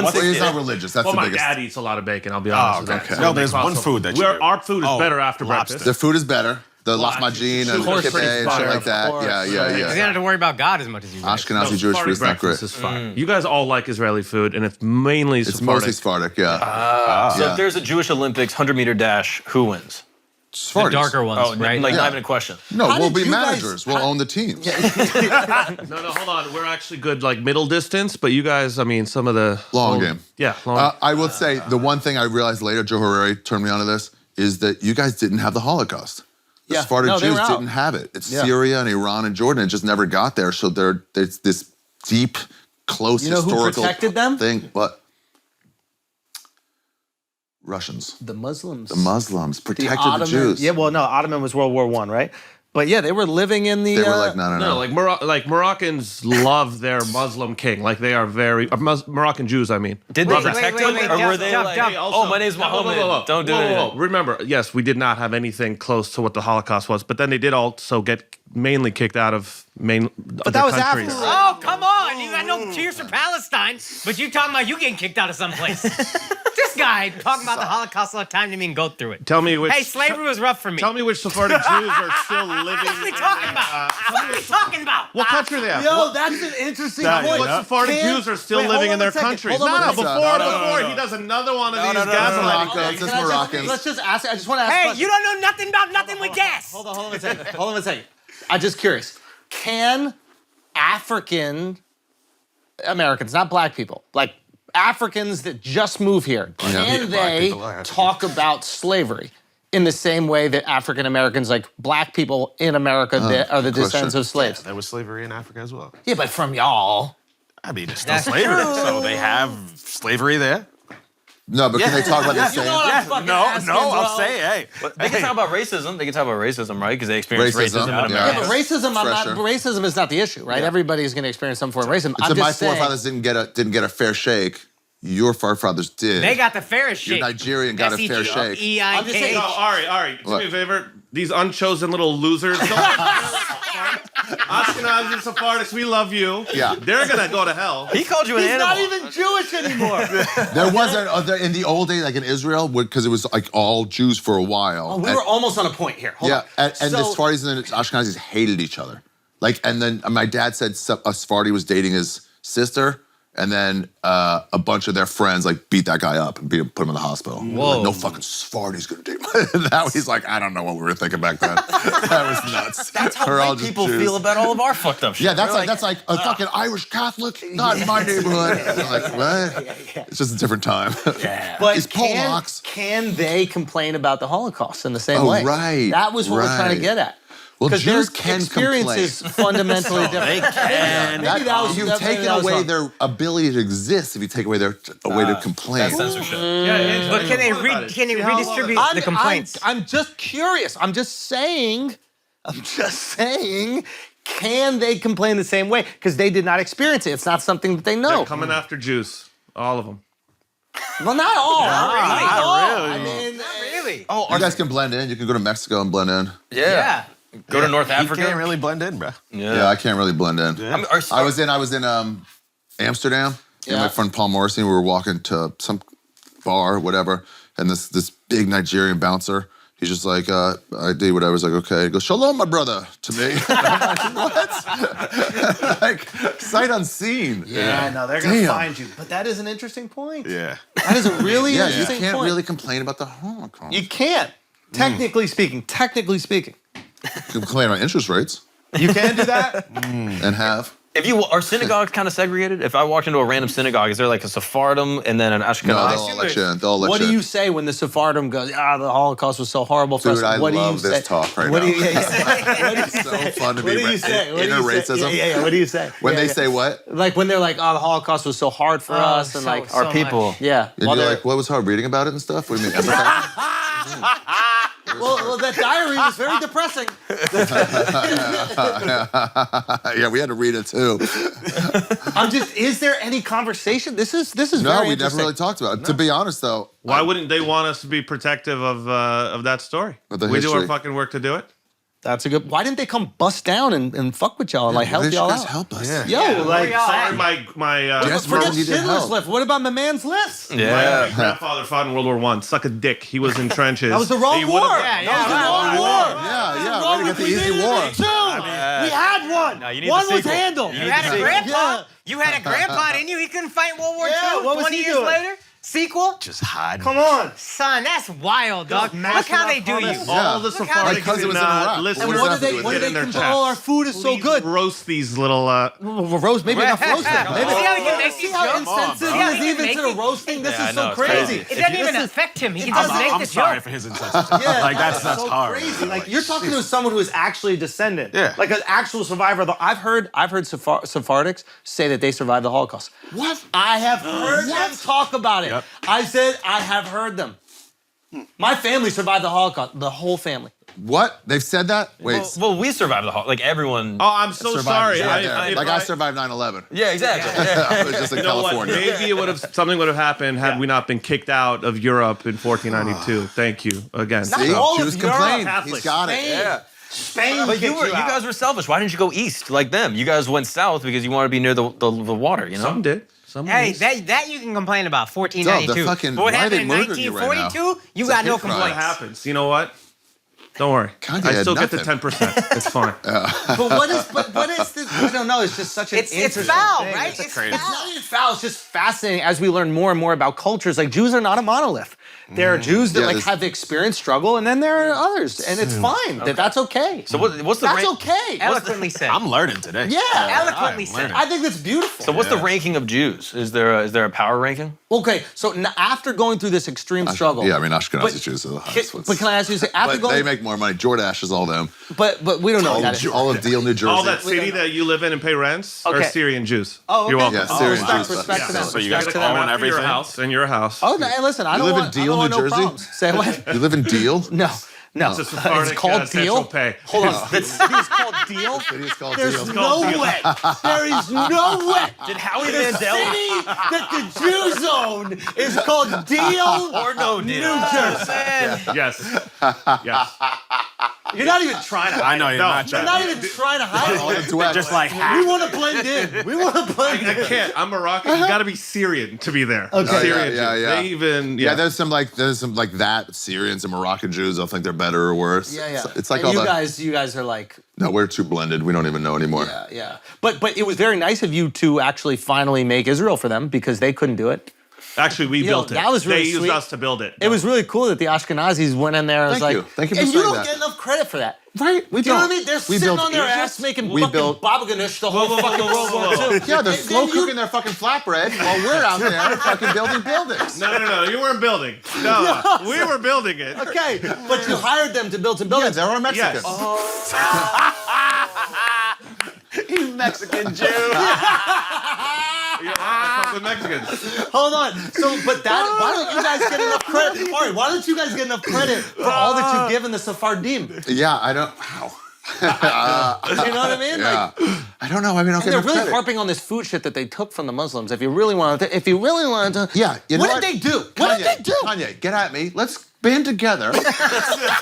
well, he's sixty. not religious. That's Well, the my biggest. dad eats a lot of bacon. I'll be honest with that. okay. So No, they there's cross one over. food that Our food is better after lobster. breakfast. The food is better. The Well, lahmacun and Horse kippah pretty and shit fire, like of that. course. Yeah. You don't have to worry about God as much as you do. Ashkenazi No, Jewish Sephardic food is not great. breakfast is fine. You guys all like Israeli food, and it's mainly It's Sephardic. mostly Sephardic, yeah. So Yeah. if there's a Jewish Olympics 100-meter dash, who wins? The Sephardics. darker ones, Oh, right? like Yeah. not even a question. No, How we'll did be you guys- managers. We'll own the teams. No, hold on. We're actually good, like middle distance, but you guys, I mean, some of the Long game. Yeah, long. I will say the one thing I realized later, Joe Harari turned me onto this, is that you guys didn't have the Holocaust. The Yeah. Sephardic No, they Jews were out. didn't have it. It's Yeah. Syria and Iran and Jordan. It just never got there. So there's this deep, close You know who historical protected them? thing. But Russians. The Muslims. The Muslims The protected the Ottoman. Jews. Yeah, well, no, Ottoman was World War I, right? But yeah, they were living in the. They were like, no. No, like Moroccans love their Muslim king. Like they are very Moroccan Jews. I mean, Did they Wait, protect wait, him, wait, or jump, were they jump, like, jump. oh, my name's Muhammad, don't do it? Remember, yes, we did not have anything close to what the Holocaust was, but then they did also get mainly kicked out of other that was countries. after- Oh, come on. You got no cheers for Palestine, but you talking about you getting kicked out of someplace. This guy talking about the Holocaust all the time didn't even go through it. Tell me which. Hey, slavery was rough for me. Tell me which Sephardic Jews are still living. What are we talking about? What are we talking about? What country are they at? Yo, that's an interesting What point. Sephardic Jews are still Wait, hold living on in their a second. countries? Hold on a second. Before he does another one of these no, gaslighting no. things. Just Can I Moroccans. let's just ask. I just want to ask. a Hey, question. you don't know nothing about nothing with gas. Hold on a second. Hold on a second. I'm just curious. Can African Americans, not black people, like Africans that just move here, can they talk about slavery in the same way that African Americans, like black people in America, that are the descendants of slaves? There was slavery in Africa as well. Yeah, but from y'all. I mean, it's still That's slavery, true. so they have slavery there. No, but can they talk about the same? I'm saying, hey. They can talk about racism. They can talk about racism, right? Because they experience Racism, racism in yeah. America. Yeah, but racism, Fresher. racism is not the issue, right? Everybody's going to experience some form of racism. So I'm my just saying, forefathers didn't get a fair shake. Your forefathers did. They got the fairest Your shake. Nigerian got a fair shake. I'm just saying- SETEINK. Oh, Ari, do me a favor. These unchosen little losers. Ashkenazis and Sephardis, we love you. Yeah. They're gonna go to hell. He called you an he's animal. not even Jewish anymore. There wasn't in the old days, like in Israel, because it was like all Jews for a while. We were almost on a point here. Hold on. and the So- Sephardis and the Ashkenazis hated each other. Like, and then my dad said a Sephardi was dating his sister, and then a bunch of their friends like beat that guy up and put him in the hospital. Whoa. Like, no fucking Sephardi's gonna date my. Now he's like, I don't know what we were thinking back then. That was nuts. That's how We're all white just people Jews. feel about all of our fucked up shit. Yeah, that's They're like a fucking Irish Catholic, not in my neighborhood. Like, what? It's just a different time. But It's Polacks. can they complain about the Holocaust in the same Oh, way? right, That was what we're trying to right. get at. Well, Because Jews their can experience complain. is fundamentally different. They can. Maybe that was You've maybe taken that was away wrong. their ability to exist if you take away their way to complain. That's censorship. But can they redistribute the complaints? I'm just curious. I'm just saying, can they complain the same way? Because they did not experience it. It's not something that they know. They're coming after Jews, all of them. Well, not all. Not all. really. I mean, Really? Oh, You guys can blend in. You can go to Mexico and blend in. yeah. Go to North You Africa. can't really blend in, bro. Yeah, I can't really blend in. I mean, I was in Amsterdam. And my friend Paul Morrissey, we were walking to some bar, whatever, and this big Nigerian bouncer, he's just like, I did whatever. I was like, okay. He goes, shalom, my brother, to me. I'm like, what? Like, sight unseen. yeah, no, they're going to Damn. find you. But that is an interesting point. Yeah. That is a really Yeah, you interesting can't point. really complain about the Holocaust. You can't. Technically speaking. You can complain about interest rates You can do that? and have. If you are synagogues kind of segregated? If I walked into a random synagogue, is there like a Sephardim and then an No, Ashkenazi? they'll all let you in. They'll all let What you do in. you say when the Sephardim goes, the Holocaust was so horrible for Dude, us? I What do you love this say? talk right What now. do you, what do you So fun to What be do you say? What do inner you say? racism. Yeah. What do you say? When Yeah, they yeah. say what? Like when they're like, the Holocaust was so hard for us, and so- like so Our much. people. yeah. And While you're they're- like, what was hard reading about it and stuff? What do you mean? Empathize? well, that diary was very depressing. Yeah, we had to read it too. Is there any conversation? This is No, very we never interesting. really talked about it. To be honest, though, Why wouldn't they want us to be protective of that story? Of the We do our history. fucking work to do it. That's a good. Why didn't they come bust down and fuck with y'all and like help why did y'all you guys out? help us? Yo, like, Sorry, my Yes, forget bro, we needed Schindler's help. List. What about my man's list? my Yeah. grandfather fought in World War I. Suck a dick. He was in trenches. That was the wrong He war. would've- Yeah, That was the wrong war. Yeah, way to get the easy We war. needed two. We had one. No, you need One the was sequel. handled. You had a Yeah. grandpa. You had a grandpa, didn't you? He couldn't fight World War Yeah, II what was 20 he years doing? later? Sequel? Just hide. Come on. Son, that's wild, dog. Look how they do you. All the Look how Sephardic they Because it was in Iraq. listen. And What what does do that they? have to do What with do it? they in their control? chest. Our food is so Please good. roast these little. Roast, maybe enough roasting. Maybe See how he can make see these how jokes? insensitive See he how is he can even make to the it? roasting. This Yeah, I is know, so it's crazy. crazy. It doesn't even affect him. He can just make I'm the sorry joke. for his insensitivity. Yeah, like that's so hard. crazy. Like you're talking to someone who is actually a descendant. Yeah. Like an actual survivor. I've heard Sephardics say that they survived the Holocaust. What? I have heard them talk about it. Yep. I said I have heard them. My family survived the Holocaust. The whole family. What? They've said that? Wait. Well, we survived the like everyone. Oh, I'm so sorry. I survived 9/11. Yeah, exactly. I was just in You know what? California. Maybe it would have something would have happened had we not been kicked out of Europe in 1492. Thank you again. See, all of Jews Europe complain. Catholics. He's got it. Spain. Yeah. Spain. But you kicked out. guys were selfish. Why didn't you go east like them? You guys went south because you wanted to be near the water. You know. Some did. Some Hey, did. that you can complain about. Dog, 1492. the fucking- But what why happened they in murdering you right now? 1942? You It's a got no hate crime. What complaints. happens? You know what? Don't worry. Kanye I had still get the nothing. 10%. It's fine. But what is this? I don't know. It's just such an It's interesting foul, thing. right? It's It's crazy. It's foul. not even foul. It's just fascinating as we learn more and more about cultures. Like Jews are not a monolith. There are Jews that Yeah, like this- have experienced struggle, and then there are others, and it's fine. That's okay. So what's the That's rank? okay. Eloquently said. I'm learning today. Yeah. Eloquently said. I think that's beautiful. So what's the ranking of Jews? Is there a power ranking? Okay, so after going through this extreme struggle, Yeah, I mean, Ashkenazi But- Jews are the highest ones. but can I ask you, after But going, they make more money. Jordache is all them. but we don't know All, that. all of Deal, New Jersey. All that city that you live in and pay rents are Okay. Syrian Jews. Oh, okay. You're welcome. Yeah, Syrian respect, Jews. respect to them. So you guys Respect to own them. everything? Your house and your house. Oh, no, hey, listen, I don't live in want, I Deal, don't want New no Jersey? problems. Say what? You live in Deal? No. It's a Sephardic, It's called central Deal. pay. Hold on. The city is called Deal. It is called There's Deal. no way. There is no way. Did Howie The Mandel city that the Jews own is called Deal, or no deal? New Jersey. Yes. Yes. You're not even trying to. I know you're No, not You're trying. not even trying to hide it. Dweck. Just like We want to blend in. We want to blend I in. can't. I'm Moroccan. You got to be Syrian to be there. Okay. Syrian Yeah, Jews. yeah. They even Yeah, there's some like that Syrians and Moroccan Jews. They'll think they're better or worse. Yeah, yeah. It's like And all you that. you guys are like, No, we're too blended. We don't even know anymore. yeah, yeah. But it was very nice of you to actually finally make Israel for them because they couldn't do it. Actually, we know, built it. that was really They used sweet. us to build it. It was really cool that the Ashkenazis went in there and was Thank like, you. Thank you for and you saying don't that. get enough credit for that. Right? We Do you know don't. what I mean? They're We sitting built on their Egypt. ass making We fucking built- baba ganoush the whole fucking World War II. Yeah, they're And slow then you- cooking their fucking flatbread while we're out there fucking building buildings. No. You weren't building. No, we were building it. Okay, but you hired them to build some Yeah, buildings. they're all Mexicans. You Mexican Jew. I fuck with Mexicans. Hold on. So, but that, why don't you guys get enough credit? All right, why don't you guys get enough credit for all that you've given the Sephardim? Yeah, I don't. Wow. You know what I mean? Yeah. Like, I don't know. I mean, I don't and get they're enough really credit. harping on this food shit that they took from the Muslims. If you really wanted to, Yeah, you know what did they do? What did they do? Kanye, get at me. Let's band together and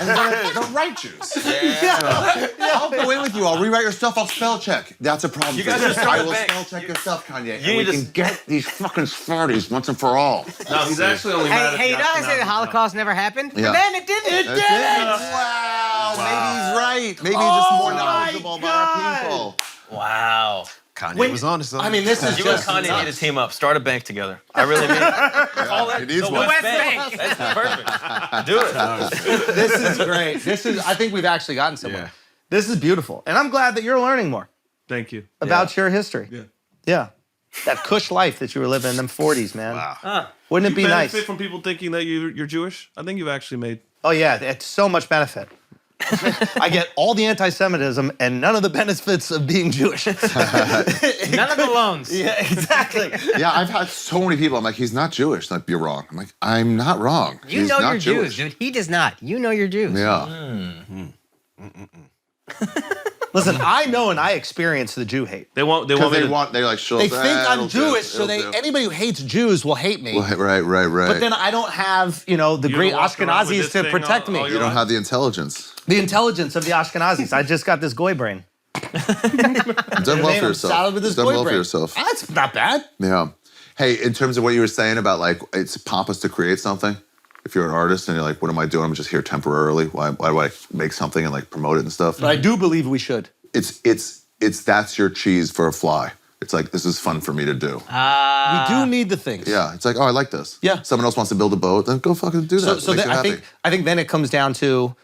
we're the right Jews. I'll go in with you. I'll rewrite your stuff. I'll spell check. That's a problem. You for guys you. just start I a will bank. spell check your stuff, Kanye. And need we to can get these fucking Sephardis once and for all. No, he's actually only mad at Hey, you know how I the say the Ashkenazis, Holocaust never happened? Yeah. But then it didn't. Wow. Maybe he's right. Maybe he's just more knowledgeable about our people. Wow. Kanye was on to something. I mean, this is You and just Kanye nuts. need to team up. Start a bank together. I really mean it. Call it He needs the one. West West Bank. That's perfect. Do it. This is great. I think we've actually gotten somewhere. Yeah. This is beautiful. And I'm glad that you're learning more Thank you. about your history. Yeah. Yeah. That cush life that you were living in them 40s, man. Wow. Wouldn't it be nice? Benefit from people thinking that you're Jewish? I think you've actually made. Oh, yeah. It's so much benefit. I get all the anti-Semitism and none of the benefits of being Jewish. None of the loans. Yeah, exactly. Yeah, I've had so many people. I'm like, he's not Jewish. Like, you're wrong. I'm like, I'm not wrong. You He's know not you're Jewish. Jews, dude. He does not. You know you're Jews. Yeah. Listen, I know and I experience the Jew hate. They won't. They Because won't. they They want, they're like, They think I'm Jewish, so anybody who hates Jews will hate me. Right. But then I don't have, the great walk around with Ashkenazis this to thing protect all me. your you don't have the intelligence. The intelligence of the Ashkenazis. I just got this goy brain. You've done well Man, for I'm yourself. salad with this You've done goy well for brain. yourself. That's not bad. Yeah. Hey, in terms of what you were saying about like it's pompous to create something. If you're an artist and you're like, what am I doing? I'm just here temporarily. Why do I make something and like promote it and stuff? But I do believe we should. It's that's your cheese for a fly. It's like this is fun for me to do. We do need the things. Yeah. It's like, oh, I like this. Yeah. Someone else wants to build a boat, then go fucking do that. So Makes you I happy. think then it comes down to,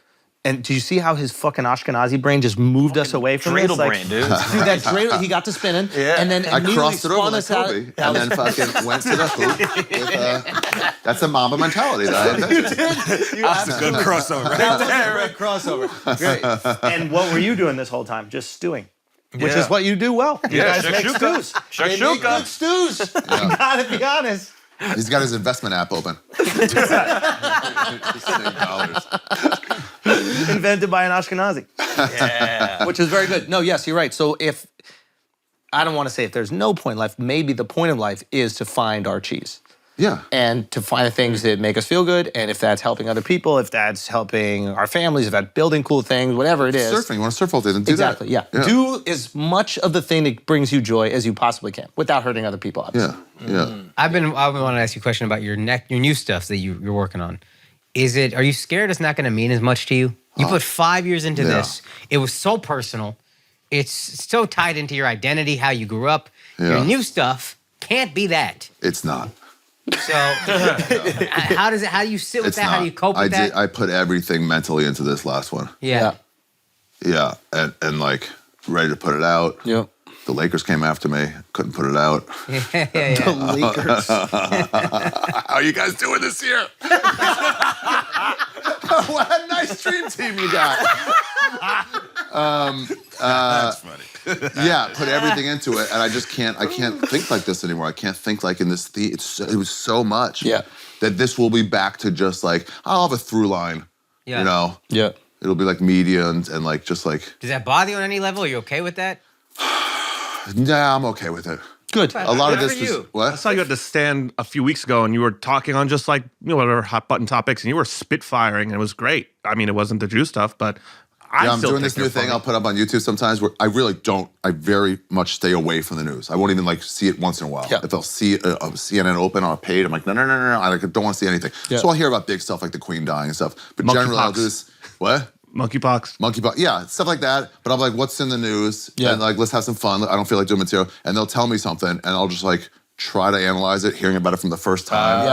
and do you see how his fucking Ashkenazi brain just moved us away from Dreidel this? Like, brain, dude. Dude, that dreidel, he got to spinning, and then I immediately crossed it over spun like us out. Kobe, and then fucking went to the hoop. With, that's a Mamba mentality that I invented. That's a good crossover. That was a great crossover. Great. And what were you doing this whole time? Just stewing. Which Yeah. is what you do well. You Yeah, guys make shakshuka. stews. They make Shakshuka. good stews. I gotta be honest. He's got his investment app open. Just saying dollars. Invented by an Ashkenazi. Yeah. Which is very good. No, yes, you're right. So if, I don't want to say if there's no point in life, maybe the point of life is to find our cheese. Yeah. And to find the things that make us feel good, and if that's helping other people, if that's helping our families, if that's building cool things, whatever it is. Surfing, you want to surf all day, then do exactly, that. Yeah. Do as much of the thing that brings you joy as you possibly can, without hurting other people, obviously. Yeah. I want to ask you a question about your new stuff that you're working on. Are you scared it's not going to mean as much to you? You put 5 years into this. It was so personal. It's so tied into your identity, how you grew up. Your new stuff can't be that. It's not. So how do you sit with It's that? not. How do you cope with that? I put everything mentally into this last one. Yeah. Yeah, and like ready to put it out. Yep. The Lakers came after me. Couldn't put it out. The Lakers. How are you guys doing this year? What a nice dream team you got. That's funny. Yeah, put everything into it, and I can't think like this anymore. I can't think like in this. It was so much. Yeah. That this will be back to just like I'll have a through line. Yeah. You know. Yeah. It'll be like media and like just like. Does that bother you on any level? Are you okay with that? Nah, I'm okay with it. Good. A lot of Good this for was you. what? I saw you at the stand a few weeks ago, and you were talking on just like whatever hot button topics, and you were spitfiring, and it was great. I mean, it wasn't the Jew stuff, but I'm still doing think this new you're thing funny. I'll put up on YouTube sometimes where I really don't. I very much stay away from the news. I won't even like see it once in a while. Yeah. If I'll see CNN open on a page, I'm like, no. I like, don't want to see anything. Yeah. So I'll hear about big stuff like the Queen dying and stuff. But generally, I'll do this. What? Monkeypox. Monkeypox, yeah, stuff like that. But I'm like, what's in the news? Yeah. And like, let's have some fun. I don't feel like doing material. And they'll tell me something, and I'll just like try to analyze it, hearing about it from the first time.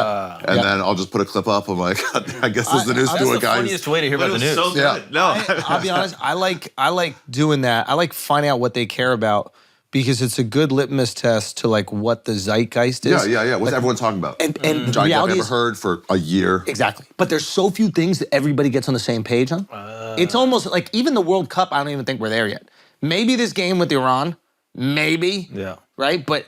And then I'll just put a clip up. I'm like, I guess this is the news That's to the it, guys. funniest way to hear But about it the was news. so Yeah. good. No. I'll be honest. I like doing that. I like finding out what they care about because it's a good litmus test to like what the zeitgeist is. Yeah. What's everyone talking about? And the Which I've reality never is heard for a year. exactly. But there's so few things that everybody gets on the same page on. It's almost like even the World Cup. I don't even think we're there yet. Maybe this game with Iran. Maybe. Yeah. Right. But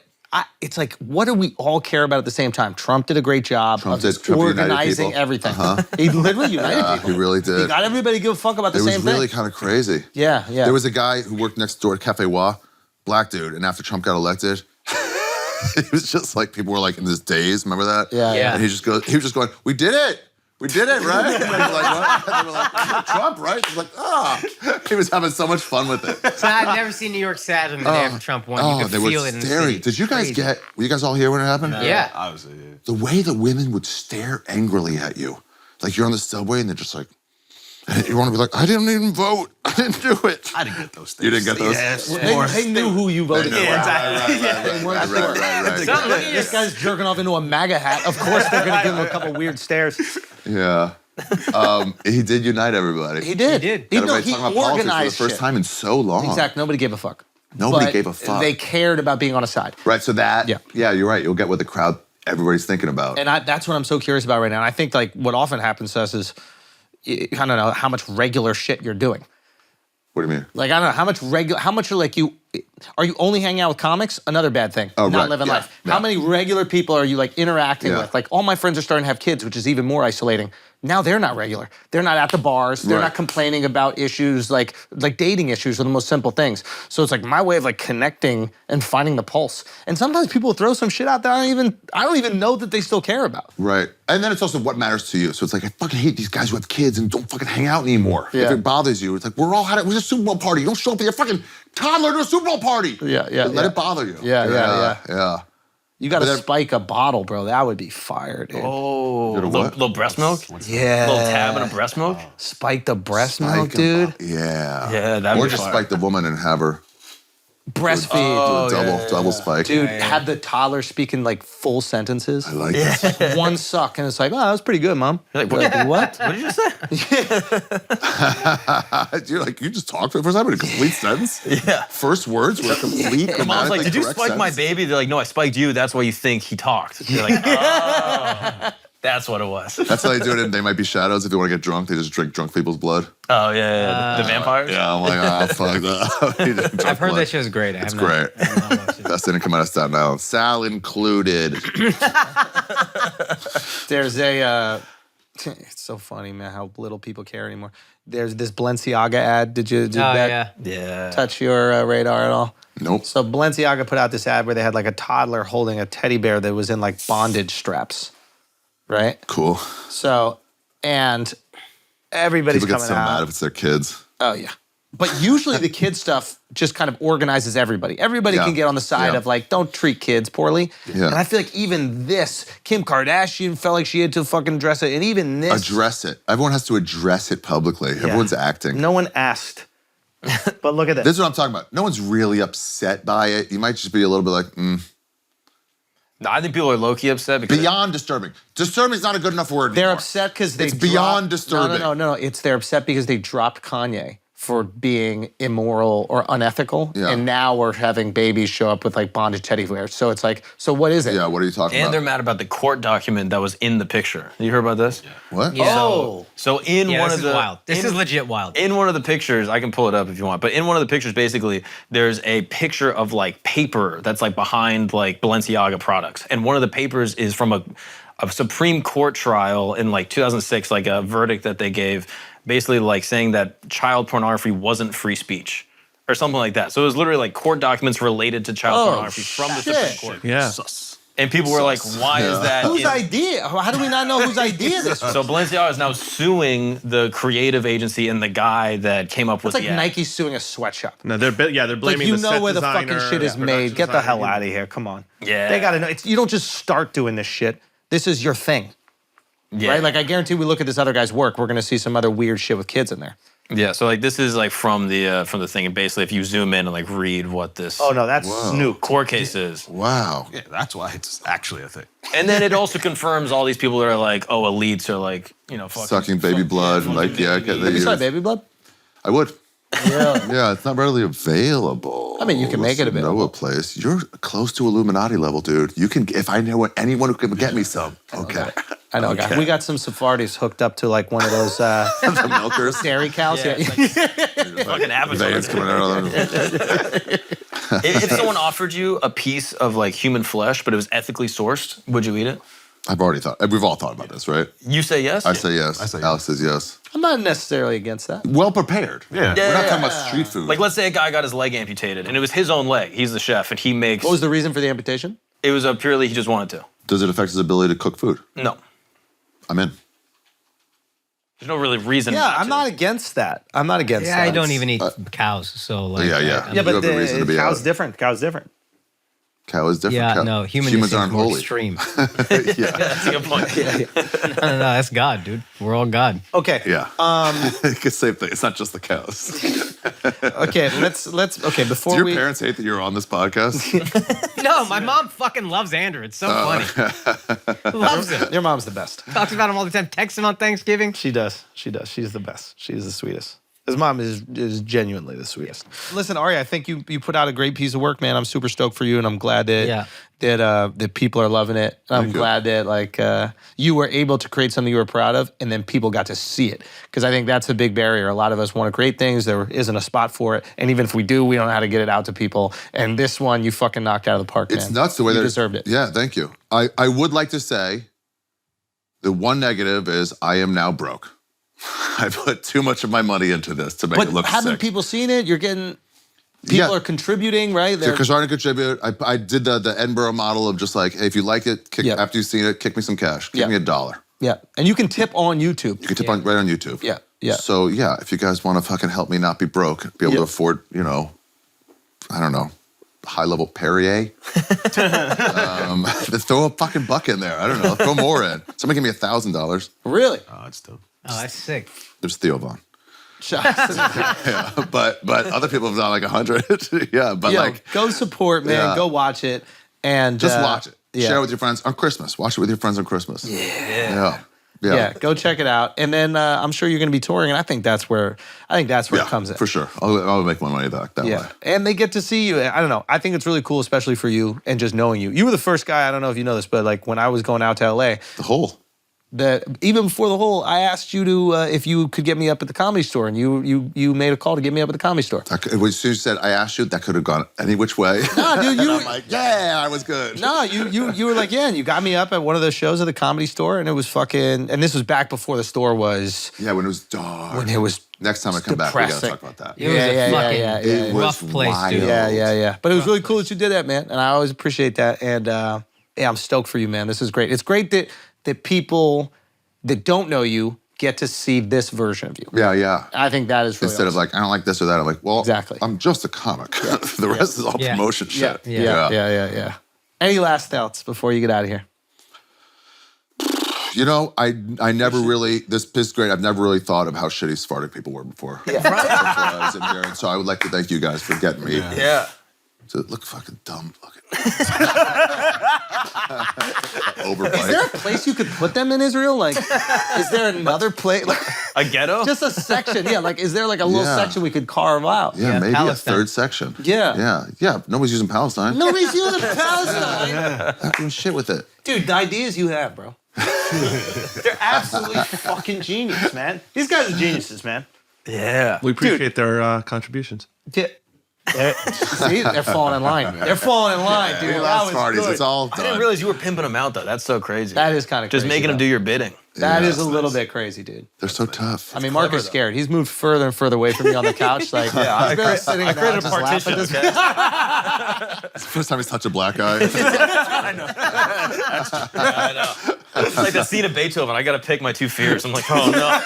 it's like, what do we all care about at the same time? Trump did a great job of just Trump united organizing people. everything. He literally united people. He really did. He got everybody to give a fuck about the It was same thing. really kind of crazy. Yeah. There was a guy who worked next door at Cafe Wa, black dude, and after Trump got elected, it was just like people were like in this daze. Remember that? Yeah. And he was just going, "We did it, right?" And they were like, "What?" And they were like, "Trump, right?" He's like, "Ah." He was having so much fun with it. So I've never seen New York sad on the day after Trump won. You could they were feel it in the staring. city. Did you guys Crazy. were you guys all here when it happened? Yeah. Obviously, yeah. The way the women would stare angrily at you, like you're on the subway and they're just like, and you want to be like, "I didn't even vote. I didn't do it." I didn't get those things. You didn't get those? Yes. They knew who you voted for. Right. Look at This guy's jerking off into a MAGA hat. Of course they're going to give him a couple weird stares. Yeah. He did unite everybody. He did. He did. He, Everybody he talking about politics for the organized first shit. time in so long. Exactly. Nobody gave a fuck. Nobody But gave a fuck. They cared about being on a side. Right, so that, Yeah. yeah, you're right. You'll get what the crowd, everybody's thinking about. And that's what I'm so curious about right now. And I think like what often happens to us is, I don't know how much regular shit you're doing. What do you mean? Like I don't know how much are you only hanging out with comics? Another bad thing. Oh, Not right, living yeah, life. yeah. How many regular people are you like interacting Yeah. with? Like all my friends are starting to have kids, which is even more isolating. Now they're not regular. They're not at the bars. They're Right. not complaining about issues like dating issues or the most simple things. So it's like my way of like connecting and finding the pulse. And sometimes people throw some shit out that I don't even know that they still care about. Right. And then it's also what matters to you. So it's like, I fucking hate these guys who have kids and don't fucking hang out anymore. Yeah. If it bothers you, it's like, we're all had it. It was a Super Bowl party. You don't show up with your fucking toddler to a Super Bowl party. Yeah. Let it bother you. Yeah. You got to But then- spike a bottle, bro. That would be fire, dude. Oh, Little what? little breast milk? Yeah. Little tab and a breast milk? Spike the breast Spike milk, 'em dude. up. Yeah. Yeah, that'd Or be just fire. spike the woman and have her Breastfeed. do a double spike. Dude, have the toddler speaking like full sentences. I like that. One suck, and it's like, oh, that was pretty good, Mom. Like, You're like, what? What did you say? You're like, you just talked for the first time in a complete sentence? Yeah. First words were complete. Your mom's like, grammatically did you correct spike my sentence?" baby? They're like, no, I spiked you. That's why you think he talked. You're like, oh. That's what it was. That's how they do it in They Might Be Shadows. If they want to get drunk, they just drink drunk people's blood. Oh yeah. The vampires. Yeah, I'm like, fuck that. I've heard that show's great. It's great. Best didn't come out of Staten Island. Sal included. There's a. It's so funny, man, how little people care anymore. There's this Balenciaga ad. Did that Yeah. touch your radar at all? Nope. So Balenciaga put out this ad where they had like a toddler holding a teddy bear that was in like bondage straps, right? Cool. So, and everybody's People get coming so out. mad if it's their kids. Oh yeah. But usually the kid stuff just kind of organizes everybody. Everybody Yeah. can get on the side Yeah. of like, don't treat kids poorly. Yeah. And I feel like even this, Kim Kardashian felt like she had to fucking address it. And even this. Address it. Everyone has to address it publicly. Everyone's acting. No one asked. But look at this. This is what I'm talking about. No one's really upset by it. You might just be a little bit like, No, I think people are low-key upset because beyond disturbing. Disturbing is not a good enough word They're anymore. upset because they It's beyond disturbing. No. It's they're upset because they dropped Kanye for being immoral or unethical. Yeah. And now we're having babies show up with like bondage teddy bears. So it's like, so what is it? Yeah, what are you talking and about? they're mad about the court document that was in the picture. You heard about this? What? Yeah. Oh. So in Yeah, one this of is the wild. This is legit wild. in one of the pictures, I can pull it up if you want, but in one of the pictures, basically, there's a picture of like paper that's like behind like Balenciaga products. And one of the papers is from a Supreme Court trial in like 2006, like a verdict that they gave, basically like saying that child pornography wasn't free speech or something like that. So it was literally like court documents related to child pornography from the Supreme Court. Yeah. And people were like, why is that? Whose in- idea? How do we not know whose idea this was? So Balenciaga is now suing the creative agency and the guy that came up with It's like the ad. Nike suing a sweatshop. No, they're Like blaming you the know set where the designer, fucking shit is production made. Get the designer. hell out of here. Come on. Yeah. They gotta know. You don't just start doing this shit. This is your thing. Yeah. Right? Like I guarantee we look at this other guy's work, we're gonna see some other weird shit with kids in there. Yeah, so like this is like from the thing, and basically if you zoom in and like read what this Oh no, that's Snoop. court case is, Wow. Yeah, that's why it's actually a thing. and then it also confirms all these people that are like, oh, elites are like, you know, fucking, Sucking baby blood. And like, yeah, I get Have you tried that. baby blood? I would. Yeah. Yeah, it's not readily available. I mean, you can make it Let's know available. a place. You're close to Illuminati level, dude. You can. If I know anyone who can get me some. Okay. I know a guy. We got some Sephardis hooked up to like one of those The milkers. dairy cows. Yeah, Yeah. it's fucking avatar. Veins coming out of them. If someone offered you a piece of like human flesh, but it was ethically sourced, would you eat it? I've already thought. We've all thought about this, right? You say yes. I say yes. I say yes. Alex says yes. I'm not necessarily against that. Well prepared. Yeah. We're not talking about street food. Like, let's say a guy got his leg amputated, and it was his own leg. He's the chef, and he makes. What was the reason for the amputation? It was purely he just wanted to. Does it affect his ability to cook food? No, I'm in. there's no really reason. Yeah, not I'm to. not against that. I'm not against Yeah, that. I don't even eat cows, so like. Yeah, yeah. I'm- Yeah, You but have a reason to be cow's out. different. Cow's different. Cow is different. Yeah, Cow- no, humans humans are aren't more holy. extreme. Yeah. That's a good point. No, that's God, dude. We're all God. Okay. Yeah. It's the same thing. It's not just the cows. Okay. Let's. Okay. Before Do your we. parents hate that you're on this podcast? No, my mom fucking loves Andrew. It's so funny. Loves him. Your mom's the best. Talks about him all the time. Texts him on Thanksgiving. She does. She does. She's the best. She's the sweetest. His mom is genuinely the sweetest. Listen, Ari, I think you put out a great piece of work, man. I'm super stoked for you, and I'm glad that that people are loving it. I'm glad that like you were able to create something you were proud of, and then people got to see it. Because I think that's a big barrier. A lot of us want to create things, there isn't a spot for it, and even if we do, we don't know how to get it out to people. And this one, you fucking knocked out of the park, man. It's nuts the way you they deserved it. Yeah, thank you. I would like to say the one negative is I am now broke. I put too much of my money into this to make But it look haven't sick. people seen it? You're getting. People Yeah. are contributing, right? They're- Because starting to contribute, I did the Edinburgh model of just like, hey, if you like it, Yeah. after you've seen it, kick me some cash. Give Yeah. me $1. Yeah, and you can tip on YouTube. You can tip on right on YouTube. Yeah, yeah. So yeah, if you guys want to fucking help me not be broke, be able to afford, I don't know, high level Perrier. Throw a fucking buck in there. I don't know. Throw more in. Somebody give me $1,000. Really? Oh, that's dope. Oh, that's sick. There's Theo Von. Shots. Yeah, but other people have done like 100. Yeah, but Yo, like go support, man. Yeah. Go watch it, and just watch it. Yeah. Share it with your friends on Christmas. Watch it with your friends on Christmas. Yeah. Yeah, go check it out, and then I'm sure you're going to be touring, and I think that's where it comes in. For sure. I'll make my money back that way. Yeah, and they get to see you. I don't know. I think it's really cool, especially for you, and just knowing you. You were the first guy. I don't know if you know this, but like when I was going out to LA, The whole. that even before the whole, I asked you to if you could get me up at the Comedy Store, and you made a call to get me up at the Comedy Store. As soon as you said I asked you, that could have gone any which way. No, dude, you. I'm like, yeah, I was good. No, you were like, yeah, and you got me up at one of those shows at the Comedy Store, and it was fucking. And this was back before the store was. Yeah, when it was dark. When it was. Next time I come back, we gotta depressing. talk about that. It was a fucking It was rough place, wild. dude. Yeah. But it was really cool that you did that, man, and I always appreciate that. And yeah, I'm stoked for you, man. This is great. It's great that people that don't know you get to see this version of you. Yeah. I think that is really Instead of awesome. like, I don't like this or that, I'm like, well, Exactly. I'm just a comic. The rest is all Yeah. promotion shit. Yeah. Any last thoughts before you get out of here? You know, I never really, this is great, I've never really thought of how shitty Sephardic people were before. Before I was in here, and so I would like to thank you guys for getting me. Yeah. To look fucking dumb. Overbite. Is there a place you could put them in Israel? Like, is there another place? Like, A ghetto? just a section? Yeah, like, is there like a little Yeah. section we could carve out? Yeah, maybe Palestine. a third section. Yeah. Yeah. Nobody's using Palestine. Nobody's using Palestine. Not doing shit with it. Dude, the ideas you have, bro. They're absolutely fucking genius, man. These guys are geniuses, man. Yeah. We appreciate their contributions. Yeah. See, they're falling in line. They're falling in line, dude. We That love was parties. good. It's all I didn't done. realize you were pimping them out though. That's so crazy. That is kind of Just crazy, making them though. do your bidding. That Yeah, is a that's little nice. bit crazy, dude. They're so tough. I mean, Mark is scared. He's moved further and further away from me on the couch. Like, he's barely sitting I down, created a just laughing partition. at this Okay? It's the first time he's touched a black guy. I know. It's like the scene of Beethoven. I got to pick my two fears. I'm like, oh no.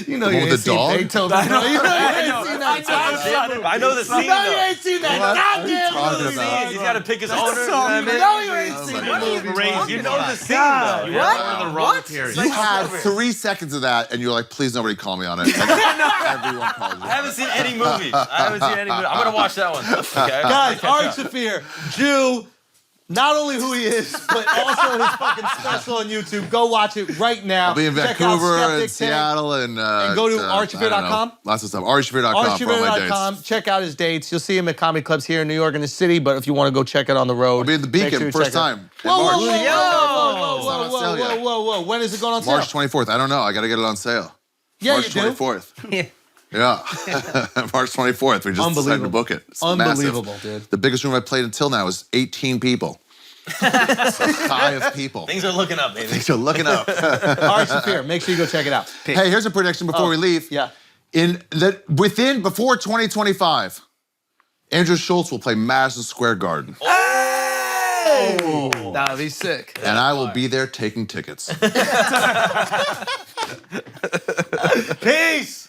You know, The you one ain't with the seen dog? Beethoven, bro. You know, you ain't seen that. I know the scene. No, you though. ain't seen that. What are you Goddamn talking movie. about? He's got to pick his owner. No, you ain't seen my that movie. Crazy. You know the scene though. The wrong period. You had 3 seconds of that, and you're like, please nobody call me on it. And everyone called you. I haven't seen any movies. I'm gonna watch that one. Okay. Guys, Ari Shaffir, Jew, not only who he is, but also his fucking special on YouTube. Go watch it right now. I'll be in Check out Vancouver Skeptic and Tank. Seattle and go to arishafir.com. I don't know. Lots of stuff. arishafir.com for all my dates. Arishafir.com. Check out his dates. You'll see him at comedy clubs here in New York and the city, but if you want to go check it on the road, I'll be at the make Beacon, sure you first check it out. time. in Whoa, whoa, March. whoa, It's not whoa, on sale yet. whoa. When is it going on sale? March 24th. I don't know. I got to get it on sale. Yeah, March you do. 24th. Yeah. Yeah. March 24th. We just decided to book it. It's Unbelievable, massive. dude. The biggest room I've played until now is 18 people. It's a hive of people. Things are looking up, baby. Things are looking up. Ari Shaffir, make sure you go check it out. Hey, here's a prediction before we leave. Yeah. Before 2025, Andrew Schultz will play Madison Square Garden. That'll be sick. And I will be there taking tickets. Peace.